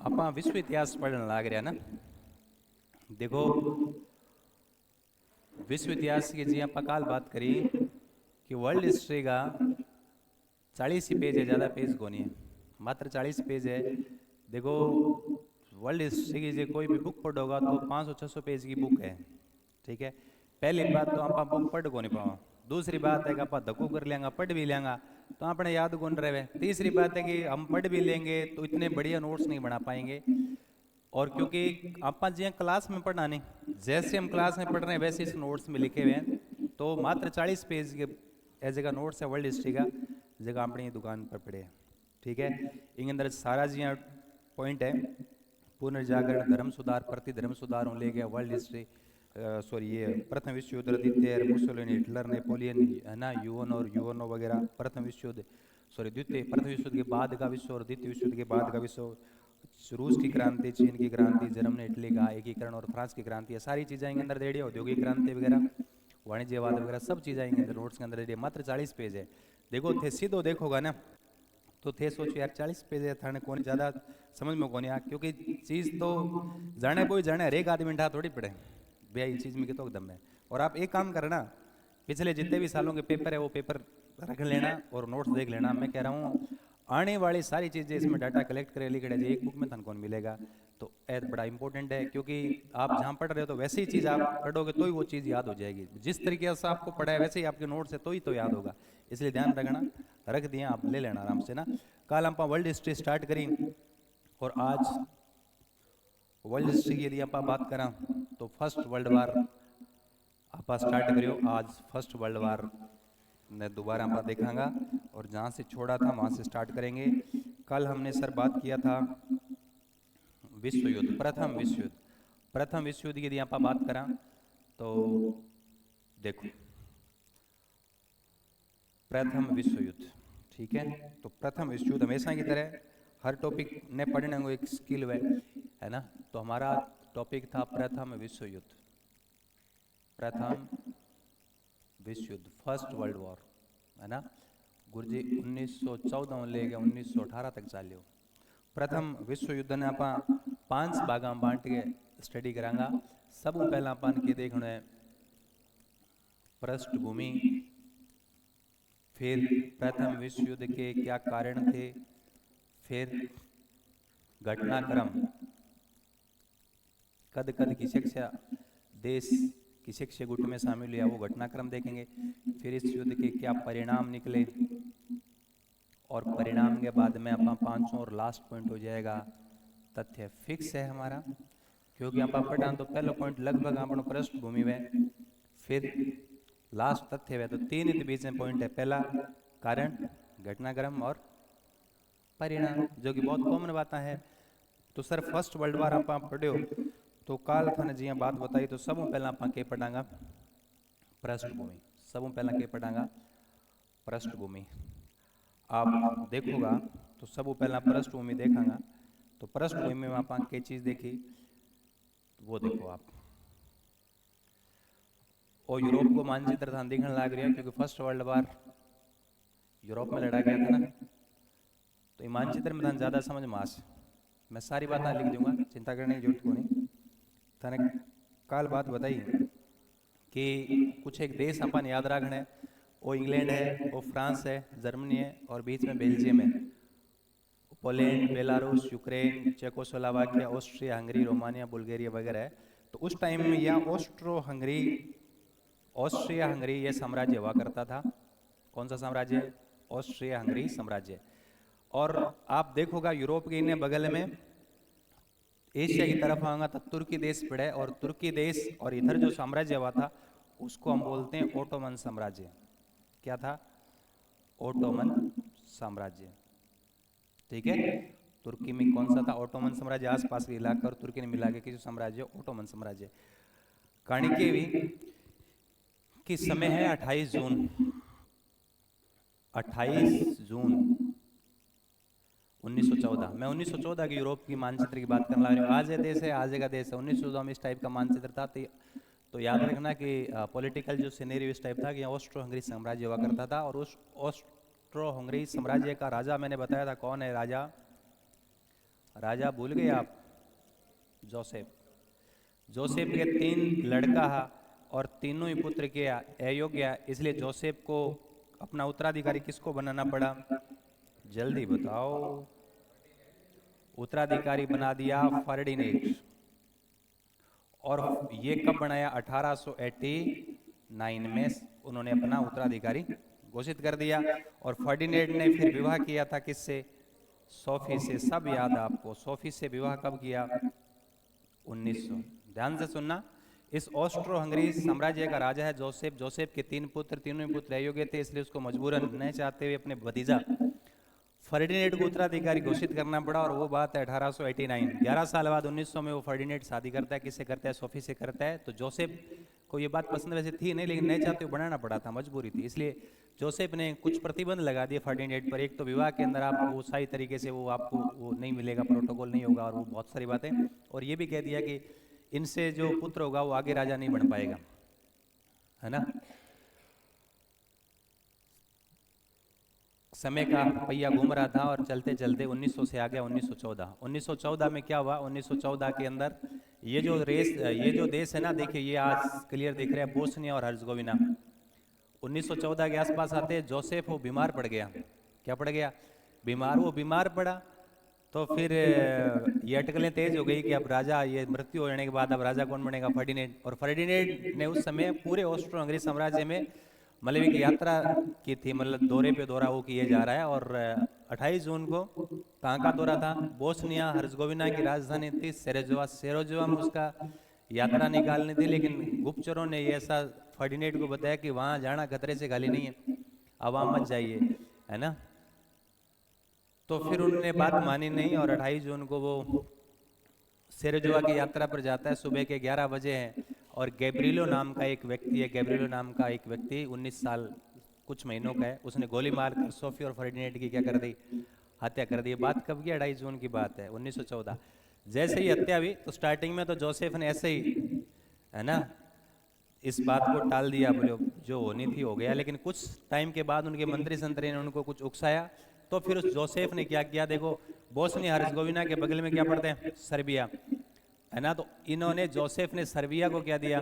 आप विश्व इतिहास पढ़ने लग रहा ना। देखो विश्व इतिहास की जी आप काल बात करी कि वर्ल्ड हिस्ट्री का 40 ही पेज है, ज़्यादा पेज को नहीं है, मात्र 40 पेज है। देखो वर्ल्ड हिस्ट्री की जो कोई भी बुक पढ़ोगा तो 500-600 पेज की बुक है। ठीक है, पहली बात तो आप बुक पढ़ को नहीं पावा। दूसरी बात है कि आप धक्को कर लेंगे, पढ़ भी लेंगे तो आपने याद कौन रहे। तीसरी बात है कि हम पढ़ भी लेंगे तो इतने बढ़िया नोट्स नहीं बना पाएंगे। और क्योंकि आप जी क्लास में पढ़ना नहीं, जैसे हम क्लास में पढ़ रहे हैं वैसे इस नोट्स में लिखे हुए हैं। तो मात्र 40 पेज के ऐसे का नोट्स है वर्ल्ड हिस्ट्री का, जगह अपनी दुकान पर पड़े। ठीक है, इन अंदर सारा जी पॉइंट है। पुनर्जागरण, धर्म सुधार, प्रति धर्म सुधार ले गया, वर्ल्ड हिस्ट्री, सॉरी ये प्रथम विश्व युद्ध, द्वितीय मुसोलिनी, हिटलर, नेपोलियन है ना, यूएन और यूएनओ वगैरह, प्रथम विश्व युद्ध, सॉरी द्वितीय, प्रथम विश्व युद्ध के बाद का विश्व और द्वितीय विश्व युद्ध के बाद का विश्व, रूस की क्रांति, चीन की क्रांति, जर्मनी इटली का एकीकरण और फ्रांस की क्रांति, ये सारी चीज़ें आएंगे अंदर दे दी, औद्योगिक क्रांति वगैरह, वाणिज्यवाद वगैरह सब चीज़ आएंगे अंदर नोट्स के अंदर दे दी। मात्र 40 पेज है। देखो थे सीधो देखोगा ना तो थे सोचो यार 40 पेज है, थाने कौन ज़्यादा समझ में कौन आ, क्योंकि चीज़ तो जाने कोई जाने, हर एक आदमी ढा थोड़ी पड़े भैया इस चीज़ में कितो दम है। और आप एक काम करना, पिछले जितने भी सालों के पेपर है वो पेपर रख लेना और नोट्स देख लेना। मैं कह रहा हूँ आने वाली सारी चीज़ें इसमें डाटा कलेक्ट करे लिख रहे, एक बुक में तन कौन मिलेगा। तो ये बड़ा इंपॉर्टेंट है, क्योंकि आप जहाँ पढ़ रहे हो तो वैसे ही चीज़ आप पढ़ोगे तो ही वो चीज़ याद हो जाएगी। जिस तरीके से आपको पढ़ा है वैसे ही आपके नोट्स है तो ही तो याद होगा। इसलिए ध्यान रखना, रख दिया आप ले लेना आराम से ना। कल हम वर्ल्ड हिस्ट्री स्टार्ट करी और आज वर्ल्ड हिस्ट्री के लिए आप बात करा तो फर्स्ट वर्ल्ड वार आप स्टार्ट करियो। आज फर्स्ट वर्ल्ड वार ने दोबारा आप देखांगा और जहाँ से छोड़ा था वहाँ से स्टार्ट करेंगे। कल हमने सर बात किया था विश्व युद्ध, प्रथम विश्व युद्ध। प्रथम विश्व युद्ध की यदि आप बात करा तो देखो प्रथम विश्व युद्ध, ठीक है। तो प्रथम विश्व युद्ध हमेशा की तरह हर टॉपिक ने पढ़ने को एक स्किल है ना। तो हमारा टॉपिक था प्रथम विश्व युद्ध, प्रथम विश्व युद्ध, फर्स्ट वर्ल्ड वॉर है ना। गुरुजी 1914 में ले गए 1918 तक चालियो। प्रथम विश्व युद्ध ने आप 5 भागा में बांट के स्टडी करांगा। सब पहला अपन के देखना है पृष्ठभूमि, फिर प्रथम विश्व युद्ध के क्या कारण थे, फिर घटनाक्रम, कद कद की शिक्षा देश की शिक्षा गुट में शामिल हुआ वो घटनाक्रम देखेंगे। फिर इस युद्ध के क्या परिणाम निकले और परिणाम के बाद में अपना 500 और लास्ट पॉइंट हो जाएगा तथ्य फिक्स है हमारा, क्योंकि आप पढ़ा तो पहला पॉइंट लगभग अपन पृष्ठभूमि में, फिर लास्ट तथ्य है। तो 3 ही बीच में पॉइंट है, पहला कारण, घटनाक्रम और परिणाम, जो कि बहुत कॉमन बात है। तो सर फर्स्ट वर्ल्ड वार आप पढ़ो तो काल थाने जी बात बताई तो सब पहला आप के पढ़ांगा पृष्ठभूमि, सब पहला के पढ़ांगा पृष्ठभूमि। आप देखोगा तो सब पहला पृष्ठभूमि देखांगा। तो पृष्ठभूमि में आप के चीज देखी वो देखो आप, और यूरोप को मानचित्र था दिखने लग रहा है, क्योंकि फर्स्ट वर्ल्ड वार यूरोप में लड़ा गया था ना। तो ये मानचित्र में था ज्यादा समझ में आस, मैं सारी बातें लिख दूंगा, चिंता करने की जरूरत को नहीं। थाने काल बात बताई कि कुछ एक देश अपन याद रखना है, वो इंग्लैंड है, वो फ्रांस है, जर्मनी है और बीच में बेल्जियम है। Poland, Belarus, Ukraine, Czechoslovakia, Austria Hungary, Romania, Bulgaria वगैरह है। तो उस टाइम में यह ऑस्ट्रो हंगरी, ऑस्ट्रिया हंगरी ये साम्राज्य हुआ करता था। कौन सा साम्राज्य? ऑस्ट्रिया हंगरी साम्राज्य। और आप देखोगा यूरोप के इन्हें बगल में एशिया की तरफ आऊंगा तो तुर्की देश पड़े, और तुर्की देश और इधर जो साम्राज्य हुआ था उसको हम बोलते हैं ओटोमन साम्राज्य। क्या था? ओटोमन साम्राज्य। ठीक है, तुर्की में कौन सा था? ओटोमन साम्राज्य। आसपास के इलाका और तुर्की ने मिला के किसी साम्राज्य ओटोमन साम्राज्य। काणिकेवी की समय है 28 जून, 28 जून 1914। मैं 1914 के यूरोप की मानचित्र की बात करने लगा रहा हूँ। आज ये देश है, आज का देश है। 1914 में इस टाइप का मानचित्र था। तो याद रखना कि पॉलिटिकल जो सिनेरियो इस टाइप था कि ऑस्ट्रो हंगरी साम्राज्य हुआ करता था। और उस ऑस्ट्रो हंगरी साम्राज्य का राजा मैंने बताया था कौन है राजा? राजा भूल गए आप? जोसेफ। जोसेफ के 3 लड़का और तीनों ही पुत्र के अयोग्य, इसलिए जोसेफ को अपना उत्तराधिकारी किसको बनाना पड़ा? जल्दी बताओ। उत्तराधिकारी बना दिया फर्डिनेंड। और ये कब बनाया? 1889 में उन्होंने अपना उत्तराधिकारी घोषित कर दिया। और फर्डिनेंड ने फिर विवाह किया था किससे? सोफी से। सब याद है आपको। सोफी से विवाह कब किया? 1900। ध्यान से सुनना। इस ऑस्ट्रो हंगरी साम्राज्य का राजा है जोसेफ। जोसेफ के 3 पुत्र, तीनों ही पुत्र अयोग्य थे, इसलिए उसको मजबूरन नहीं चाहते हुए अपने भतीजा फर्डिनेंड को उत्तराधिकारी घोषित करना पड़ा। और वो बात है 1889। 11 साल बाद 1900 में वो फर्डिनेंड शादी करता है। किससे करता है? सोफी से करता है। तो जोसेफ को ये बात पसंद वैसे थी नहीं, लेकिन नहीं चाहते हुए बनाना पड़ा था, मजबूरी थी। इसलिए जोसेफ ने कुछ प्रतिबंध लगा दिए फर्डिनेंड पर। एक तो विवाह के अंदर आप वो सही तरीके से वो आपको वो नहीं मिलेगा, प्रोटोकॉल नहीं होगा, और वो बहुत सारी बातें। और ये भी कह दिया कि इनसे जो पुत्र होगा वो आगे राजा नहीं बन पाएगा, है ना। समय का पहिया घूम रहा था और चलते चलते 1900 से आ गया 1914। 1914 में क्या हुआ? 1914 के अंदर ये जो देश है ना, देखिए ये आज क्लियर दिख रहा है, बोस्निया और हर्जगोविना। 1914 के आसपास आते जोसेफ वो बीमार पड़ गया। क्या पड़ गया? बीमार। वो बीमार पड़ा तो फिर ये अटकलें तेज हो गई कि अब राजा, ये मृत्यु होने के बाद अब राजा कौन बनेगा? फर्डिनेंड। और फर्डिनेंड ने उस समय पूरे ऑस्ट्रो हंगरी साम्राज्य में मतलब एक यात्रा की थी, मतलब दौरे पे दौरा वो किए जा रहा है। और 28 जून को कहाँ का दौरा था? बोस्निया हर्जगोविना की राजधानी थी सेरेजोवा। सेरेजोवा में उसका यात्रा निकालनी थी, लेकिन गुप्तचरों ने ये ऐसा फर्डिनेंड को बताया कि वहां जाना खतरे से खाली नहीं है, अब वहां मत जाइए, है ना। तो फिर उन्होंने बात मानी नहीं और 28 जून को वो सेरेजोवा की यात्रा पर जाता है। सुबह के 11 बजे है और गैब्रिलो नाम का एक व्यक्ति है, गैब्रिलो नाम का एक व्यक्ति 19 साल कुछ महीनों का है, उसने गोली मारकर सोफी और फर्डिनेंड की क्या कर दी? हत्या कर दी। बात कब की? 28 जून की बात है 1914। जैसे ही हत्या हुई तो स्टार्टिंग में तो जोसेफ ने ऐसे ही, है ना, इस बात को टाल दिया, बोले जो होनी थी हो गया। लेकिन कुछ टाइम के बाद उनके मंत्री संतरी ने उनको कुछ उकसाया, तो फिर उस जोसेफ ने क्या किया? देखो, बोस्निया हर्जगोविना के बगल में क्या पड़ते हैं? सर्बिया, है ना। तो इन्होंने, जोसेफ ने सर्बिया को क्या दिया?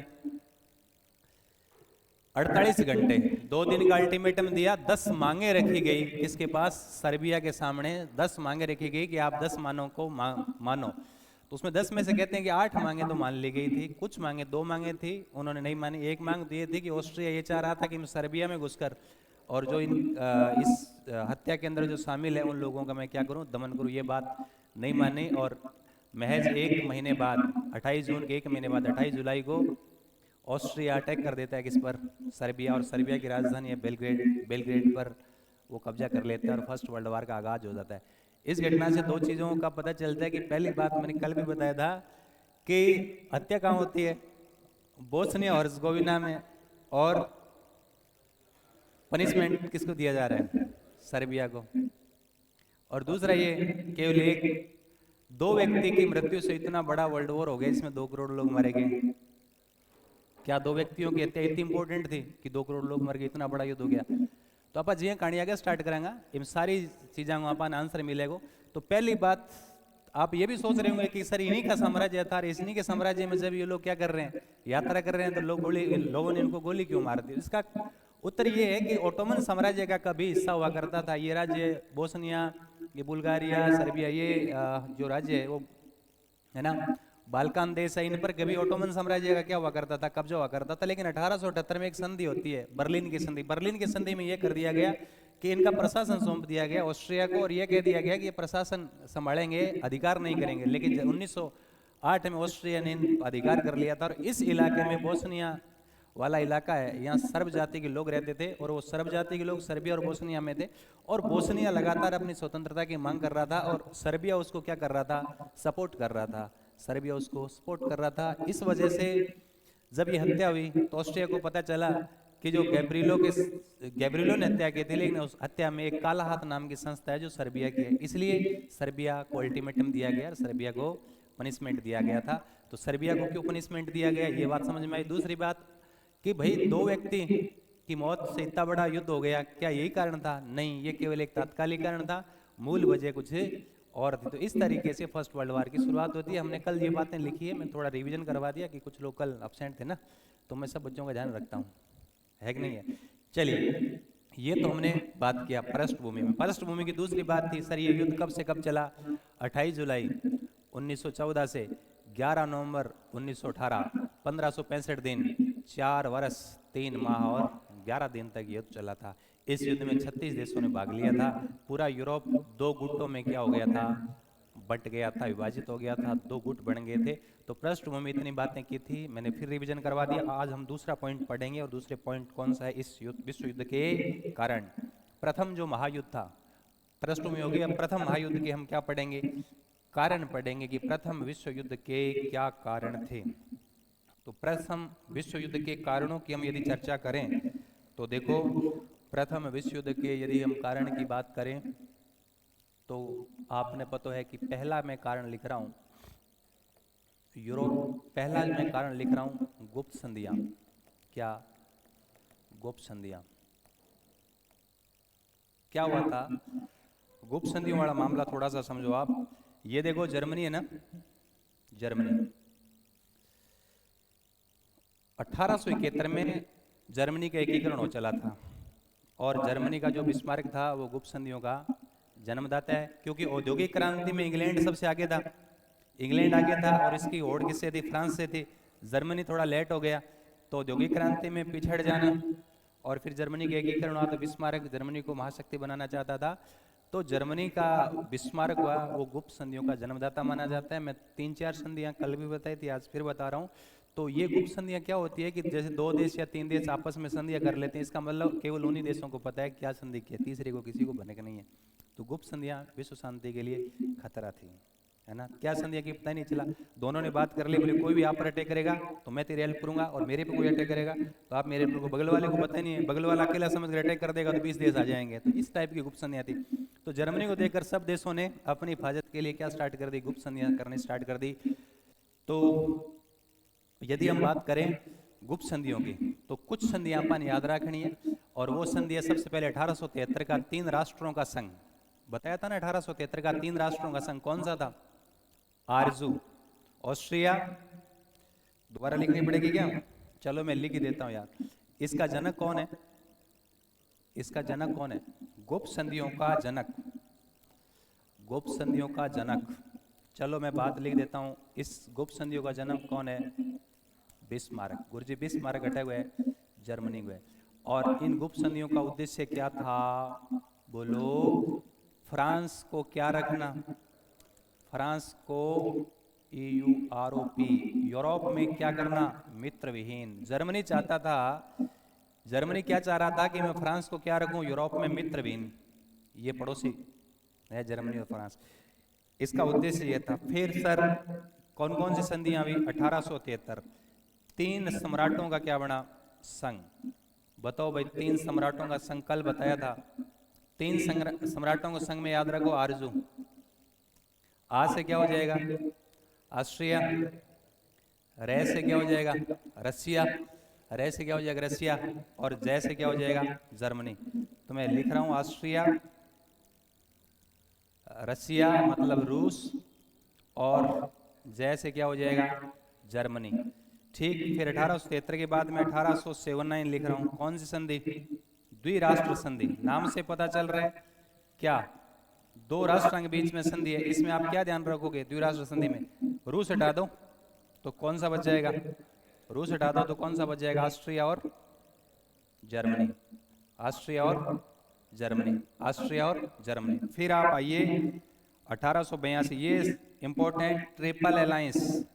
48 घंटे, 2 दिन का अल्टीमेटम दिया। 10 मांगे रखी गई किसके पास? सर्बिया के सामने 10 मांगे रखी गई कि आप 10 मानों को मानो। तो उसमें 10 में से कहते हैं कि 8 मांगे तो मान ली गई थी, कुछ मांगे 2 मांगे थी उन्होंने नहीं मानी। एक मांग तो ये थी कि ऑस्ट्रिया ये चाह रहा था कि मैं सर्बिया में घुसकर और जो इस हत्या के अंदर जो शामिल है उन लोगों का मैं क्या करूं? दमन करूं। ये बात नहीं मानी। और महज 1 महीने बाद, 28 जून के 1 महीने बाद 28 जुलाई को ऑस्ट्रिया अटैक कर देता है किस पर? सर्बिया। और सर्बिया की राजधानी है बेलग्रेड पर वो कब्जा कर लेते हैं और फर्स्ट वर्ल्ड वार का आगाज हो जाता है। इस घटना से 2 चीजों का पता चलता है कि पहली बात मैंने कल भी बताया था कि हत्या कहाँ होती है? बोस्निया और हर्जगोविना में। और पनिशमेंट किसको दिया जा रहा है? सर्बिया को। और दूसरा ये, केवल 2 व्यक्ति की मृत्यु से इतना बड़ा वर्ल्ड वॉर हो गया, इसमें 2 करोड़ लोग मारे गए। क्या 2 व्यक्तियों की हत्या इतनी इंपॉर्टेंट थी कि 2 करोड़ लोग मर गए? इतना बड़ा युद्ध हो गया। तो आप जी कहानी आगे स्टार्ट करेंगे, इन सारी चीज़ों को अपन आंसर मिलेगा। तो पहली बात आप ये भी सोच रहे होंगे कि सर इन्हीं का साम्राज्य था, इन्हीं के साम्राज्य में जब ये लोग क्या कर रहे हैं? यात्रा कर रहे हैं, तो लोगों ने इनको गोली क्यों मार दी? इसका उत्तर ये है कि ओटोमन साम्राज्य का कभी हिस्सा हुआ करता था ये राज्य, बोस्निया, ये बुल्गारिया, सर्बिया, ये जो राज्य है वो, है ना, बाल्कान देश है, इन पर कभी ओटोमन साम्राज्य का क्या हुआ करता था? कब्जा हुआ करता था। लेकिन 1878 में एक संधि होती है, बर्लिन की संधि। बर्लिन की संधि में यह कर दिया गया कि इनका प्रशासन सौंप दिया गया ऑस्ट्रिया को, और यह कह दिया गया कि ये प्रशासन संभालेंगे, अधिकार नहीं करेंगे। लेकिन 1908 में ऑस्ट्रिया ने अधिकार कर लिया था। और इस इलाके में, बोस्निया वाला इलाका है, यहाँ सर्ब जाति के लोग रहते थे, और वो सर्ब जाति के लोग सर्बिया और बोस्निया में थे। और बोस्निया लगातार अपनी स्वतंत्रता की मांग कर रहा था और सर्बिया उसको क्या कर रहा था? सपोर्ट कर रहा था। सर्बिया उसको सपोर्ट कर रहा था। इस वजह से जब ये हत्या हुई तो ऑस्ट्रिया को पता चला कि जो गैब्रिलो ने हत्या की थी, लेकिन उस हत्या में एक काला हाथ नाम की संस्था है जो सर्बिया की है, इसलिए सर्बिया को अल्टीमेटम दिया गया और सर्बिया को पनिशमेंट दिया गया था। तो सर्बिया को क्यों पनिशमेंट दिया गया, ये बात समझ में आई। दूसरी बात कि भाई 2 व्यक्ति की मौत से इतना बड़ा युद्ध हो गया, क्या यही कारण था? नहीं, ये केवल एक तात्कालिक कारण था। मूल वजह कुछ और थी। तो इस तरीके से फर्स्ट वर्ल्ड वार की शुरुआत होती है। हमने कल ये बातें लिखी है, मैं थोड़ा रिवीजन करवा दिया कि कुछ लोग कल अब्सेंट थे ना, तो मैं सब बच्चों का ध्यान रखता हूँ, है कि नहीं है। चलिए, ये तो हमने बात किया पृष्ठभूमि में। पृष्ठभूमि की दूसरी बात थी, सर ये युद्ध कब से कब चला। 28 जुलाई 1914 से 11 नवंबर 1918, 1565 दिन, 4 वर्ष 3 माह और 11 दिन तक युद्ध चला था। इस युद्ध में 36 देशों ने भाग लिया था। पूरा यूरोप दो गुटों में क्या हो गया था, बट गया था, विभाजित हो गया था, दो गुट बन गए थे। तो पृष्ठभूमि इतनी बातें की थी, मैंने फिर रिवीजन करवा दिया। आज हम दूसरा पॉइंट पढ़ेंगे, और दूसरे पॉइंट कौन सा है, इस विश्व युद्ध के कारण। प्रथम जो महायुद्ध था, पृष्ठभूमि होगी। अब प्रथम महायुद्ध के हम क्या पढ़ेंगे, कारण पढ़ेंगे कि प्रथम विश्व युद्ध के क्या कारण थे। तो प्रथम विश्व युद्ध के कारणों की हम यदि चर्चा करें तो देखो, प्रथम विश्व युद्ध के यदि हम कारण की बात करें तो आपने पता है कि पहला मैं कारण लिख रहा हूं यूरोप, पहला मैं कारण लिख रहा हूं गुप्त संधियां। क्या गुप्त संधियां, क्या हुआ था, गुप्त संधियों वाला मामला थोड़ा सा समझो आप। ये देखो जर्मनी है ना, जर्मनी 1871 में जर्मनी का एकीकरण हो चला था, और जर्मनी का जो बिस्मार्क था वो गुप्त संधियों का जन्मदाता है। क्योंकि औद्योगिक क्रांति में इंग्लैंड सबसे आगे था, इंग्लैंड आगे था, और इसकी होड़ किससे थी, फ्रांस से थी। जर्मनी थोड़ा लेट हो गया, तो औद्योगिक क्रांति में पिछड़ जाना, और फिर जर्मनी का एकीकरण हुआ। तो बिस्मार्क जर्मनी को महाशक्ति बनाना चाहता था, तो जर्मनी का बिस्मार्क हुआ, वो गुप्त संधियों का जन्मदाता माना जाता है। मैं 3-4 संधियां कल भी बताई थी, आज फिर बता रहा हूं। तो ये गुप्त संधियां क्या होती है कि जैसे 2 देश या 3 देश आपस में संधियां कर लेते हैं, इसका मतलब केवल उन्हीं देशों को पता है क्या संधि की है, तीसरे को किसी को बनने का नहीं है। तो गुप्त संधियां विश्व शांति के लिए खतरा थी, है ना। क्या संधियां की पता ही नहीं चला, दोनों ने बात कर ली, बोले कोई भी आप पर अटैक करेगा तो मैं तेरी हेल्प करूंगा, और मेरे पे कोई अटैक करेगा तो आप मेरे पे, बगल वाले को पता ही नहीं है, बगल वाला अकेला समझ कर अटैक कर देगा तो 20 देश आ जाएंगे। तो इस टाइप की गुप्त संधियां थी। तो जर्मनी को देखकर सब देशों ने अपनी हिफाजत के लिए क्या स्टार्ट कर दी, गुप्त संधियां करनी स्टार्ट कर दी। तो यदि हम बात करें गुप्त संधियों की, तो कुछ संधियां अपन याद रखनी है, और वो संधि है सबसे पहले 1873 का 3 राष्ट्रों का संघ। बताया था ना 1873 का 3 राष्ट्रों का संघ कौन सा था, आरजू, ऑस्ट्रिया, दोबारा लिखनी पड़ेगी क्या, चलो मैं लिख ही देता हूं यार। इसका जनक कौन है, इसका जनक कौन है, गुप्त संधियों का जनक, गुप्त संधियों का जनक। चलो मैं बात लिख देता हूं, इस गुप्त संधियों का जनक कौन है, बिस्मार्क, गुरुजी बिस्मार्क हटे हुए जर्मनी हुए। और इन गुप्त संधियों का उद्देश्य क्या था, बोलो, फ्रांस को क्या रखना, फ्रांस को EUROP, यूरोप में क्या करना, मित्र विहीन। जर्मनी चाहता था, जर्मनी क्या चाह रहा था कि मैं फ्रांस को क्या रखूं, यूरोप में मित्र विहीन। ये पड़ोसी है जर्मनी और फ्रांस, इसका उद्देश्य यह था। फिर सर कौन कौन सी संधियां हुई, 1873 3 सम्राटों का क्या बना, संघ। बताओ भाई, 3 सम्राटों का संघ कल बताया था। 3 सम्राटों का संघ में याद रखो, आरजू, आ से क्या हो जाएगा, ऑस्ट्रिया, रे से क्या हो जाएगा, रसिया, रे से क्या हो जाएगा, रसिया, और जय से क्या हो जाएगा, जर्मनी। तो मैं लिख रहा हूं ऑस्ट्रिया, रसिया मतलब रूस, और जय से क्या हो जाएगा, जर्मनी। ठीक, फिर 1873 के बाद मैं 1879 लिख रहा हूं, कौन सी संधि, द्विराष्ट्र संधि। नाम से पता चल रहा है क्या, 2 राष्ट्रों के बीच में संधि है। इसमें आप क्या ध्यान रखोगे, द्विराष्ट्र संधि में रूस हटा दो तो कौन सा बच जाएगा, रूस हटा दो तो कौन सा बच जाएगा, ऑस्ट्रिया और जर्मनी, ऑस्ट्रिया और जर्मनी, ऑस्ट्रिया और जर्मनी। फिर आप आइए 1882, ये इंपॉर्टेंट, ट्रिपल अलायंस,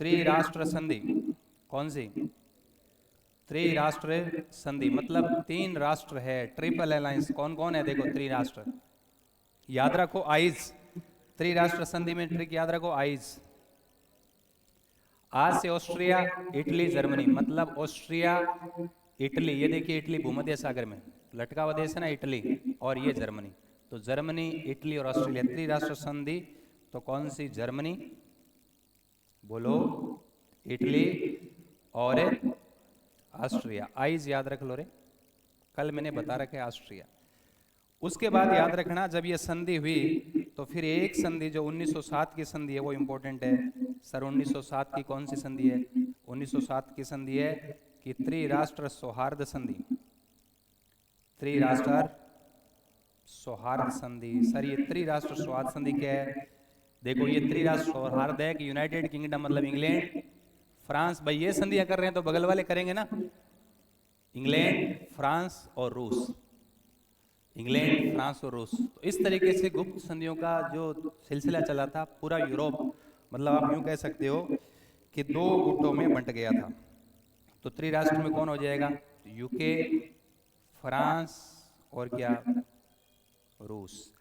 त्रिराष्ट्र संधि। कौन सी, त्रिराष्ट्र संधि, मतलब 3 राष्ट्र है, ट्रिपल अलायंस। कौन कौन है, देखो त्रिराष्ट्र, याद रखो आइज, त्रिराष्ट्र संधि में ट्रिक याद रखो, आइज। आज से ऑस्ट्रिया, इटली, जर्मनी, मतलब ऑस्ट्रिया, इटली, ये देखिए इटली भूमध्य सागर में लटका हुआ देश है ना इटली, और ये जर्मनी। तो जर्मनी, इटली और ऑस्ट्रेलिया, त्रिराष्ट्र संधि। तो कौन सी, जर्मनी, बोलो, इटली और ऑस्ट्रिया। आइज याद रख लो रे, कल मैंने बता रखा है ऑस्ट्रिया। उसके बाद याद रखना जब ये संधि हुई तो फिर एक संधि जो 1907 की संधि है वो इंपॉर्टेंट है। सर 1907 की कौन सी संधि है? 1907 की संधि है कि त्रिराष्ट्र सौहार्द संधि। त्रिराष्ट्र सौहार्द संधि। सर ये त्रिराष्ट्र सौहार्द संधि क्या है? देखो ये त्रिराष्ट्र सौहार्द है कि यूनाइटेड किंगडम मतलब इंग्लैंड, फ्रांस, भाई ये संधियां कर रहे हैं तो बगल वाले करेंगे ना, इंग्लैंड, फ्रांस और रूस। इंग्लैंड, फ्रांस और रूस। तो इस तरीके से गुप्त संधियों का जो सिलसिला चला था पूरा यूरोप, मतलब आप यूं कह सकते हो कि दो गुटों में बंट गया था। तो त्रिराष्ट्र में कौन हो जाएगा? यूके, फ्रांस और क्या, रूस।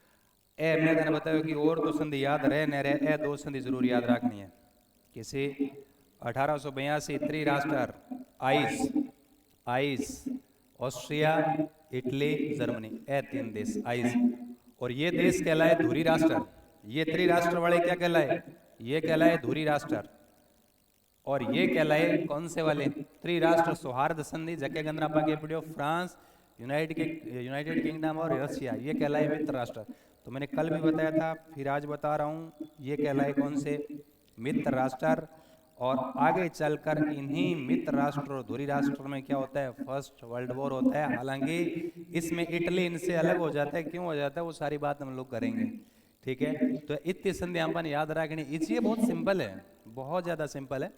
ए मैं तेने बताया कि और तो संधि याद रहे न रहे, ए दो संधि जरूर याद रखनी है। किसी 1882 त्रिराष्ट्र आइस, आइस, ऑस्ट्रिया, इटली, जर्मनी, ए तीन देश आइस। और ये देश कहलाए धुरी राष्ट्र। ये त्रिराष्ट्र वाले क्या कहलाए? ये कहलाए धुरी राष्ट्र। और ये कहलाए कौन से वाले? त्रिराष्ट्र सौहार्द संधि जके गंदरा पाके पड़ियो, फ्रांस, यूनाइटेड किंगडम और रशिया, ये कहलाए मित्र राष्ट्र। तो मैंने कल भी बताया था, फिर आज बता रहा हूं, ये कहलाए कौन से? मित्र राष्ट्र। और आगे चलकर इन्हीं मित्र राष्ट्र और धुरी राष्ट्र में क्या होता है? फर्स्ट वर्ल्ड वॉर होता है। हालांकि इसमें इटली इनसे अलग हो जाता है। क्यों हो जाता है वो सारी बात हम लोग करेंगे, ठीक है। तो इतनी संधि अपन याद रखनी, इसलिए बहुत सिंपल है, बहुत ज्यादा सिंपल है।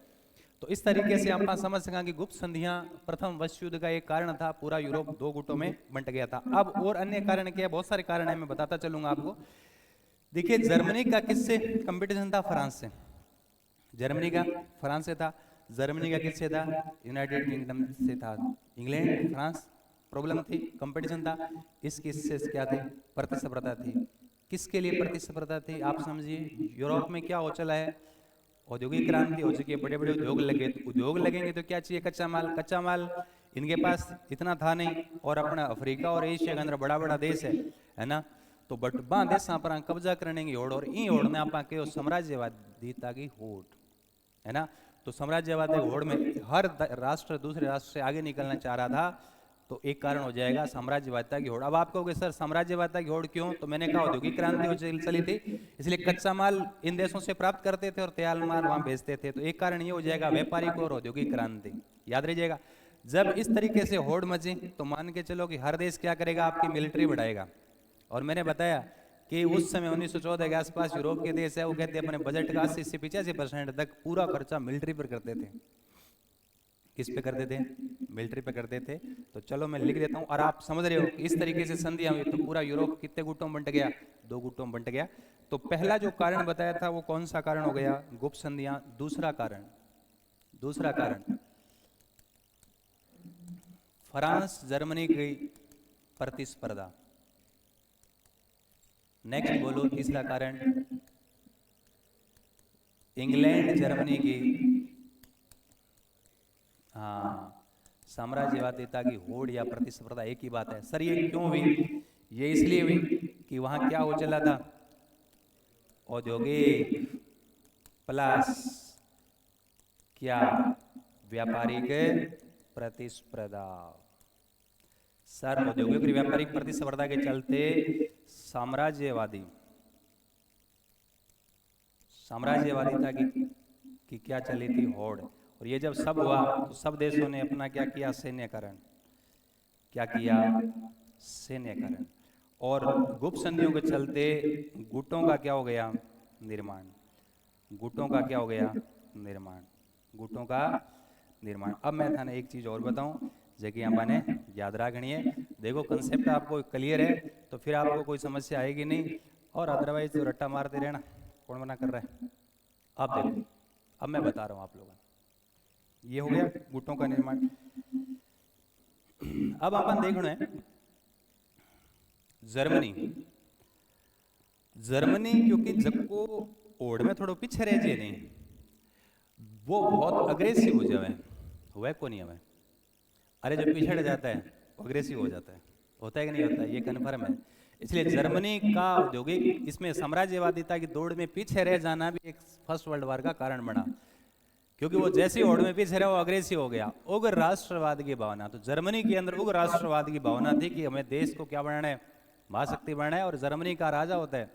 तो इस तरीके से आप समझ सका कि गुप्त संधियां प्रथम विश्व युद्ध का एक कारण था, पूरा यूरोप दो गुटों में बंट गया था। अब और अन्य कारण क्या है? बहुत सारे कारण है, मैं बताता चलूंगा आपको। देखिए जर्मनी का किससे कंपटीशन था? फ्रांस से। जर्मनी का फ्रांस से था। जर्मनी का किससे था? यूनाइटेड किंगडम से था। इंग्लैंड, फ्रांस, प्रॉब्लम थी, कंपटीशन था। इससे क्या थे? प्रतिस्पर्धा थी। किसके लिए प्रतिस्पर्धा थी? आप समझिए, यूरोप में क्या हो चला है? औद्योगिक क्रांति हो चुकी है, बड़े बड़े उद्योग लगे। तो उद्योग लगेंगे तो क्या चाहिए? कच्चा माल। कच्चा माल इनके पास इतना था नहीं। और अपना अफ्रीका और एशिया के अंदर बड़ा बड़ा देश है ना, तो बट बा देशा पर कब्जा करने की होड़, और ई होड़ ने आप कहो साम्राज्यवादिता की होड़, है ना। तो साम्राज्यवाद होड़ में हर राष्ट्र दूसरे राष्ट्र से आगे निकलना चाह रहा था। तो एक कारण हो जाएगा साम्राज्यवादिता की होड़। अब आप कहोगे सर साम्राज्यवादिता की होड़ क्यों? तो मैंने कहा औद्योगिक क्रांति हो चली थी, इसलिए कच्चा माल इन देशों से प्राप्त करते थे और तैयार माल वहां बेचते थे। तो एक कारण ये हो जाएगा व्यापारिक और औद्योगिक क्रांति, याद रहिएगा। जब इस तरीके से होड़ मची तो मान के चलो कि हर देश क्या करेगा? आपकी मिलिट्री बढ़ाएगा। और मैंने बताया कि उस समय 1914 के आसपास यूरोप के देश है, वो कहते हैं अपने बजट का 80 से 85% तक पूरा खर्चा मिलिट्री पर करते थे। किस पे करते थे? मिलिट्री पे करते थे। तो चलो मैं लिख देता हूं और आप समझ रहे हो कि इस तरीके से संधियां हुई तो पूरा यूरोप कितने गुटों में बंट गया? दो गुटों में बंट गया। तो पहला जो कारण बताया था वो कौन सा कारण हो गया? गुप्त संधियां। दूसरा कारण, दूसरा कारण फ्रांस जर्मनी की प्रतिस्पर्धा। नेक्स्ट बोलो तीसरा कारण, इंग्लैंड जर्मनी की, हाँ, साम्राज्यवादिता की होड़ या प्रतिस्पर्धा, एक ही बात है। सर ये क्यों हुई? ये इसलिए हुई कि वहां क्या हो चला था? औद्योगिक प्लस क्या? व्यापारिक प्रतिस्पर्धा। सर औद्योगिक और व्यापारिक प्रतिस्पर्धा के चलते साम्राज्यवादी, साम्राज्यवादिता की क्या चली थी? होड़। और ये जब सब हुआ तो सब देशों ने अपना क्या किया? सैन्यकरण। क्या किया? सैन्यकरण। और गुप्त संधियों के चलते गुटों का क्या हो गया? निर्माण। गुटों का क्या हो गया? निर्माण। गुटों का निर्माण। अब मैं थाने एक चीज और बताऊं, जगह आपने याद रखनी है। देखो कंसेप्ट आपको क्लियर है तो फिर आपको कोई समस्या आएगी नहीं, और अदरवाइज तो रट्टा मारते रहना। कौन मना कर रहा है? अब देखो, अब मैं बता रहा हूं आप लोगों, ये हो गया गुटों का निर्माण। अब अपन देखना है जर्मनी। जर्मनी क्योंकि जबको ओढ़ में थोड़ा पीछे रह जाए नहीं, वो बहुत अग्रेसिव हो जाए, हुआ को नहीं हुआ? अरे जब पिछड़ जाता है अग्रेसिव हो जाता है, होता है कि नहीं होता है? ये कन्फर्म है। इसलिए जर्मनी का औद्योगिक इसमें साम्राज्यवादिता की दौड़ में पीछे रह जाना भी एक फर्स्ट वर्ल्ड वॉर का कारण बना, क्योंकि वो जैसे ही होड़ में पीछे रहा वो अग्रेसिव हो गया। उग्र राष्ट्रवाद की भावना, तो जर्मनी के अंदर उग्र राष्ट्रवाद की भावना थी कि हमें देश को क्या बनाना है? महाशक्ति बनना है। और जर्मनी का राजा होता है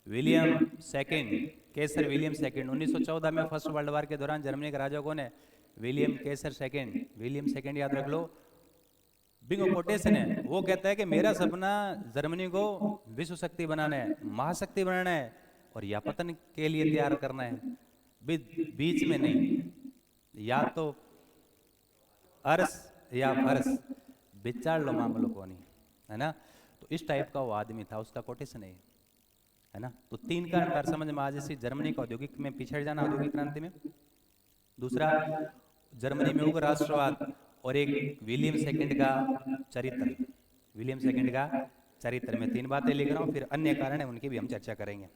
विलियम सेकंड, केसर विलियम सेकंड। 1914 में फर्स्ट वर्ल्ड वॉर के दौरान जर्मनी का राजा कौन है? विलियम केसर सेकंड। विलियम सेकंड याद रख लो। बिंगो कोटेशन है, वो कहता है कि मेरा सपना जर्मनी को विश्व शक्ति बनाना है, महाशक्ति बनाना है, और या पतन के लिए तैयार करना है, बीच में नहीं, या तो अर्स या फर्स, विचार लो मामलो को नहीं, है ना। तो इस टाइप का वो आदमी था, उसका कोटेशन है ना। तो तीन का अंतर समझ में आ जैसे जर्मनी का औद्योगिक में पिछड़ जाना, औद्योगिक क्रांति में। दूसरा, जर्मनी में उग्र राष्ट्रवाद, और एक विलियम सेकंड का चरित्र। विलियम सेकंड का चरित्र में तीन बातें लिख रहा हूं, फिर अन्य कारण है उनकी भी हम चर्चा करेंगे,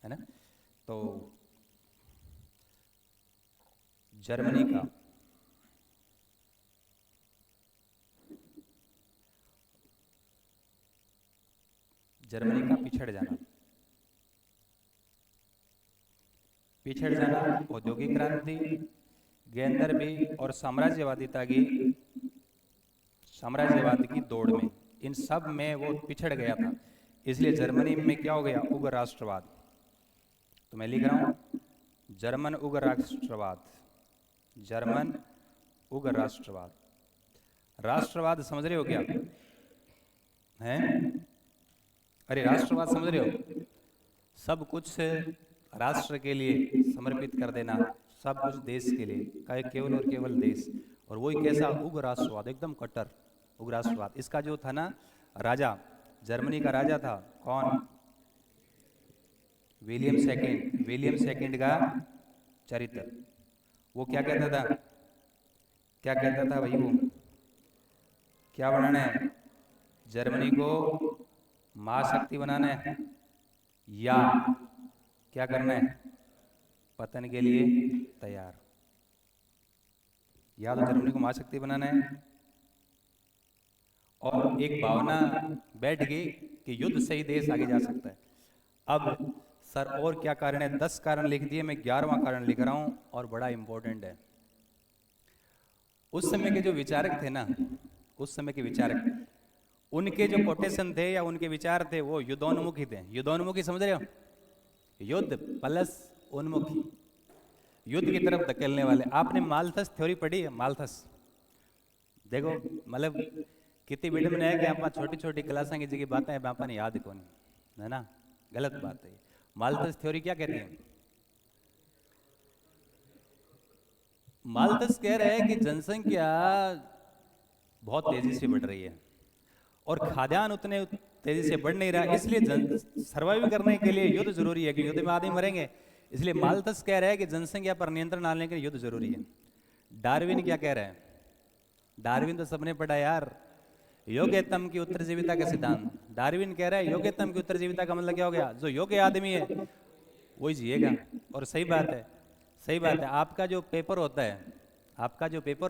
है ना। तो जर्मनी का पिछड़ जाना, औद्योगिक क्रांति, गेंदरबी और साम्राज्यवाद की दौड़ में, इन सब में वो पिछड़ गया था। इसलिए जर्मनी में क्या हो गया? उग्र राष्ट्रवाद। तो मैं लिख रहा हूं जर्मन उग्र राष्ट्रवाद, जर्मन उग्र राष्ट्रवाद। राष्ट्रवाद समझ रहे हो क्या हैं? अरे राष्ट्रवाद समझ रहे हो? सब कुछ राष्ट्र के लिए समर्पित कर देना, सब कुछ देश के लिए, केवल और केवल देश। और वही कैसा? उग्र राष्ट्रवाद, एकदम कट्टर उग्र राष्ट्रवाद। इसका जो था ना राजा, जर्मनी का राजा था कौन? William second. विलियम सेकंड का चरित्र, वो क्या कहता था? क्या कहता था भाई? वो क्या बनाना है? जर्मनी को महाशक्ति बनाना है, या क्या करना है? पतन के लिए तैयार। या तो जर्मनी को महाशक्ति बनाना है, और एक भावना बैठ गई कि युद्ध से ही देश आगे जा सकता है। अब सर और क्या कारण है? 10 कारण लिख दिए, मैं 11वां कारण लिख रहा हूं, और बड़ा इंपॉर्टेंट है। उस समय के जो विचारक थे ना, उस समय के विचारक, उनके जो कोटेशन थे या उनके विचार थे, वो युद्धोन्मुखी थे। युद्धोन्मुखी समझ रहे हो? युद्ध प्लस उन्मुखी, युद्ध की तरफ धकेलने वाले। आपने माल्थस थ्योरी पढ़ी है? माल्थस देखो, मतलब कितनी विडम्बना है कि आप छोटी छोटी क्लासा की जगह बातें आपने याद कौन, है ना। गलत बात है। माल्थस थ्योरी क्या कहती है? माल्थस कह रहे हैं कि जनसंख्या बहुत तेजी से बढ़ रही है, और खाद्यान्न उतने तेजी से बढ़ नहीं रहा, इसलिए सर्वाइव करने के लिए युद्ध जरूरी है, कि युद्ध में आदमी मरेंगे। इसलिए माल्थस कह रहा है कि जनसंख्या पर नियंत्रण लाने के लिए युद्ध जरूरी है। डार्विन क्या कह रहा है? डार्विन तो सबने पढ़ा यार, योग्यतम की उत्तरजीविता का सिद्धांत। डार्विन कह रहा है योग्यतम की उत्तरजीविता का मतलब क्या हो गया? जो योग्य आदमी है वही जिएगा। और सही बात है, सही बात है। आपका जो पेपर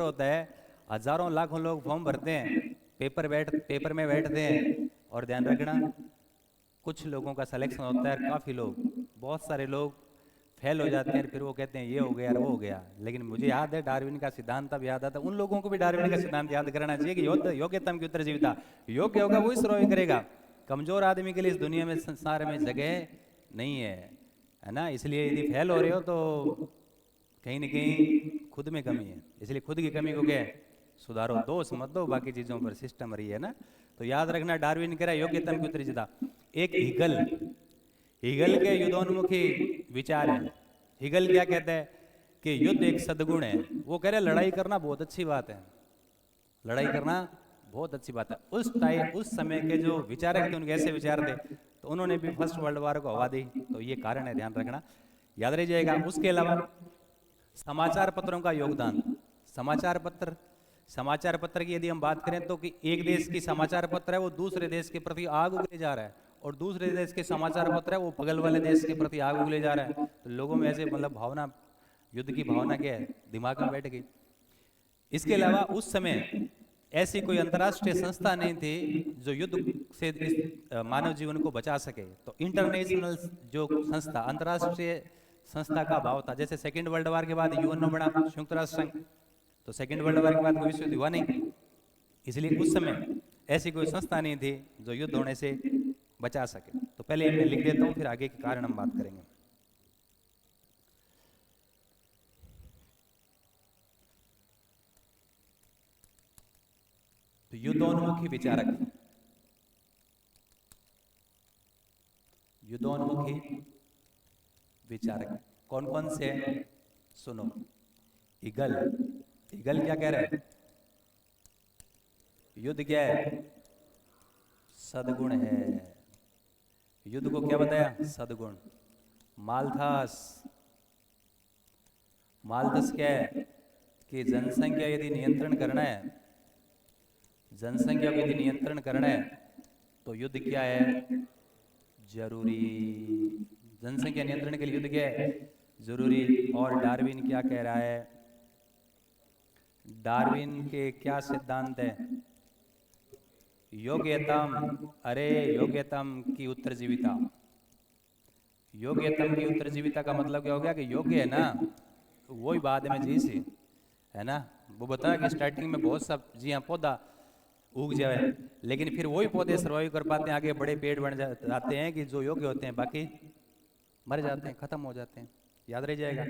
होता है, हजारों लाखों लोग फॉर्म भरते हैं, पेपर में बैठते हैं, और ध्यान रखना कुछ लोगों का सिलेक्शन होता है, काफी लोग, बहुत सारे लोग फेल हो जाते हैं, फिर वो कहते हैं ये हो गया वो हो गया। लेकिन मुझे याद है डार्विन का सिद्धांत तब याद आता, उन लोगों को भी डार्विन का सिद्धांत याद करना चाहिए कि योग्यतम की उत्तरजीविता, योग्य होगा वही सर्वाइव करेगा। कमजोर आदमी के लिए इस दुनिया में, संसार में जगह नहीं है ना। इसलिए यदि फेल हो रहे हो तो कहीं ना कहीं खुद में कमी है, इसलिए खुद की कमी को क्या सुधारो, दोष मत दो, बाकी चीजों पर सिस्टम रही है ना। तो याद रखना डार्विन कह रहा है योग्यतम की उत्तरजीविता। एक हिगल के युद्धोन्मुखी विचार है। हिगल क्या कहता है कि युद्ध एक सद्गुण है। वो कह रहे लड़ाई करना बहुत अच्छी बात है, लड़ाई करना बहुत अच्छी बात है। उस समय के जो विचारक थे, उनके ऐसे विचार थे, तो उन्होंने भी फर्स्ट वर्ल्ड वॉर को हवा दी। तो ये कारण है, ध्यान रखना, याद रह जाएगा। उसके अलावा समाचार पत्रों का योगदान। समाचार पत्र की यदि हम बात करें तो कि एक देश की समाचार पत्र है वो दूसरे देश के प्रति आग उगले जा रहा है, और दूसरे देश के समाचार पत्र है वो बगल वाले देश के प्रति आग उगले जा रहा है। तो लोगों में ऐसे मतलब भावना, युद्ध की भावना क्या है, दिमाग में बैठ गई। इसके अलावा उस समय ऐसी कोई अंतर्राष्ट्रीय संस्था नहीं थी जो युद्ध से मानव जीवन को बचा सके। तो इंटरनेशनल जो संस्था, अंतर्राष्ट्रीय संस्था का अभाव था। जैसे सेकेंड वर्ल्ड वॉर के बाद यूएन बना, संयुक्त राष्ट्र संघ, तो सेकेंड वर्ल्ड वॉर के बाद कोई विश्व युद्ध हुआ नहीं। इसलिए उस समय ऐसी कोई संस्था नहीं थी जो युद्ध होने से बचा सके। तो पहले मैं लिख देता हूं, फिर आगे के कारण हम बात करेंगे। तो युद्धोन्मुखी विचारक, युद्धोन्मुखी विचारक कौन कौन से हैं? सुनो। ईगल, ईगल क्या कह रहा है? युद्ध क्या है? सद्गुण है। युद्ध को क्या बताया? सद्गुण। मालथस, मालथस क्या है? कि जनसंख्या यदि नियंत्रण करना है, जनसंख्या को यदि नियंत्रण करना है तो युद्ध क्या है? जरूरी। जनसंख्या नियंत्रण के लिए युद्ध क्या है? जरूरी। और डार्विन क्या कह रहा है? डार्विन के क्या सिद्धांत है? योग्यतम, अरे योग्यतम की उत्तरजीविता। योग्यतम की उत्तरजीविता का मतलब क्या हो गया? कि योग्य है ना तो वही बाद में जी सी, है ना। वो बताया कि स्टार्टिंग में बहुत सा जी हाँ पौधा उग जाए, लेकिन फिर वही पौधे सर्वाइव कर पाते हैं, आगे बड़े पेड़ बन जाते हैं कि जो योग्य होते हैं, बाकी मर जाते हैं, खत्म हो जाते हैं। याद रह जाएगा।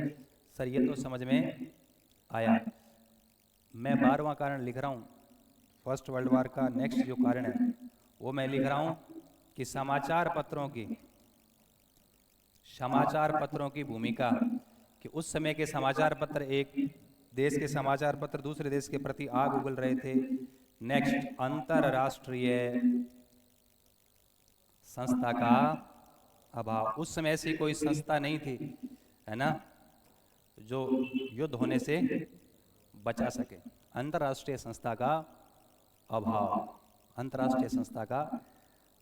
सर ये तो समझ में आया। मैं 12वां कारण लिख रहा हूँ, फर्स्ट वर्ल्ड वॉर का नेक्स्ट जो कारण है वो मैं लिख रहा हूँ कि समाचार पत्रों की, समाचार पत्रों की भूमिका, कि उस समय के समाचार पत्र, एक देश के समाचार पत्र दूसरे देश के प्रति आग उगल रहे थे। नेक्स्ट, अंतरराष्ट्रीय संस्था का अभाव। उस समय ऐसी कोई संस्था नहीं थी, है ना, जो युद्ध होने से बचा सके। अंतरराष्ट्रीय संस्था का अभाव, अंतरराष्ट्रीय संस्था का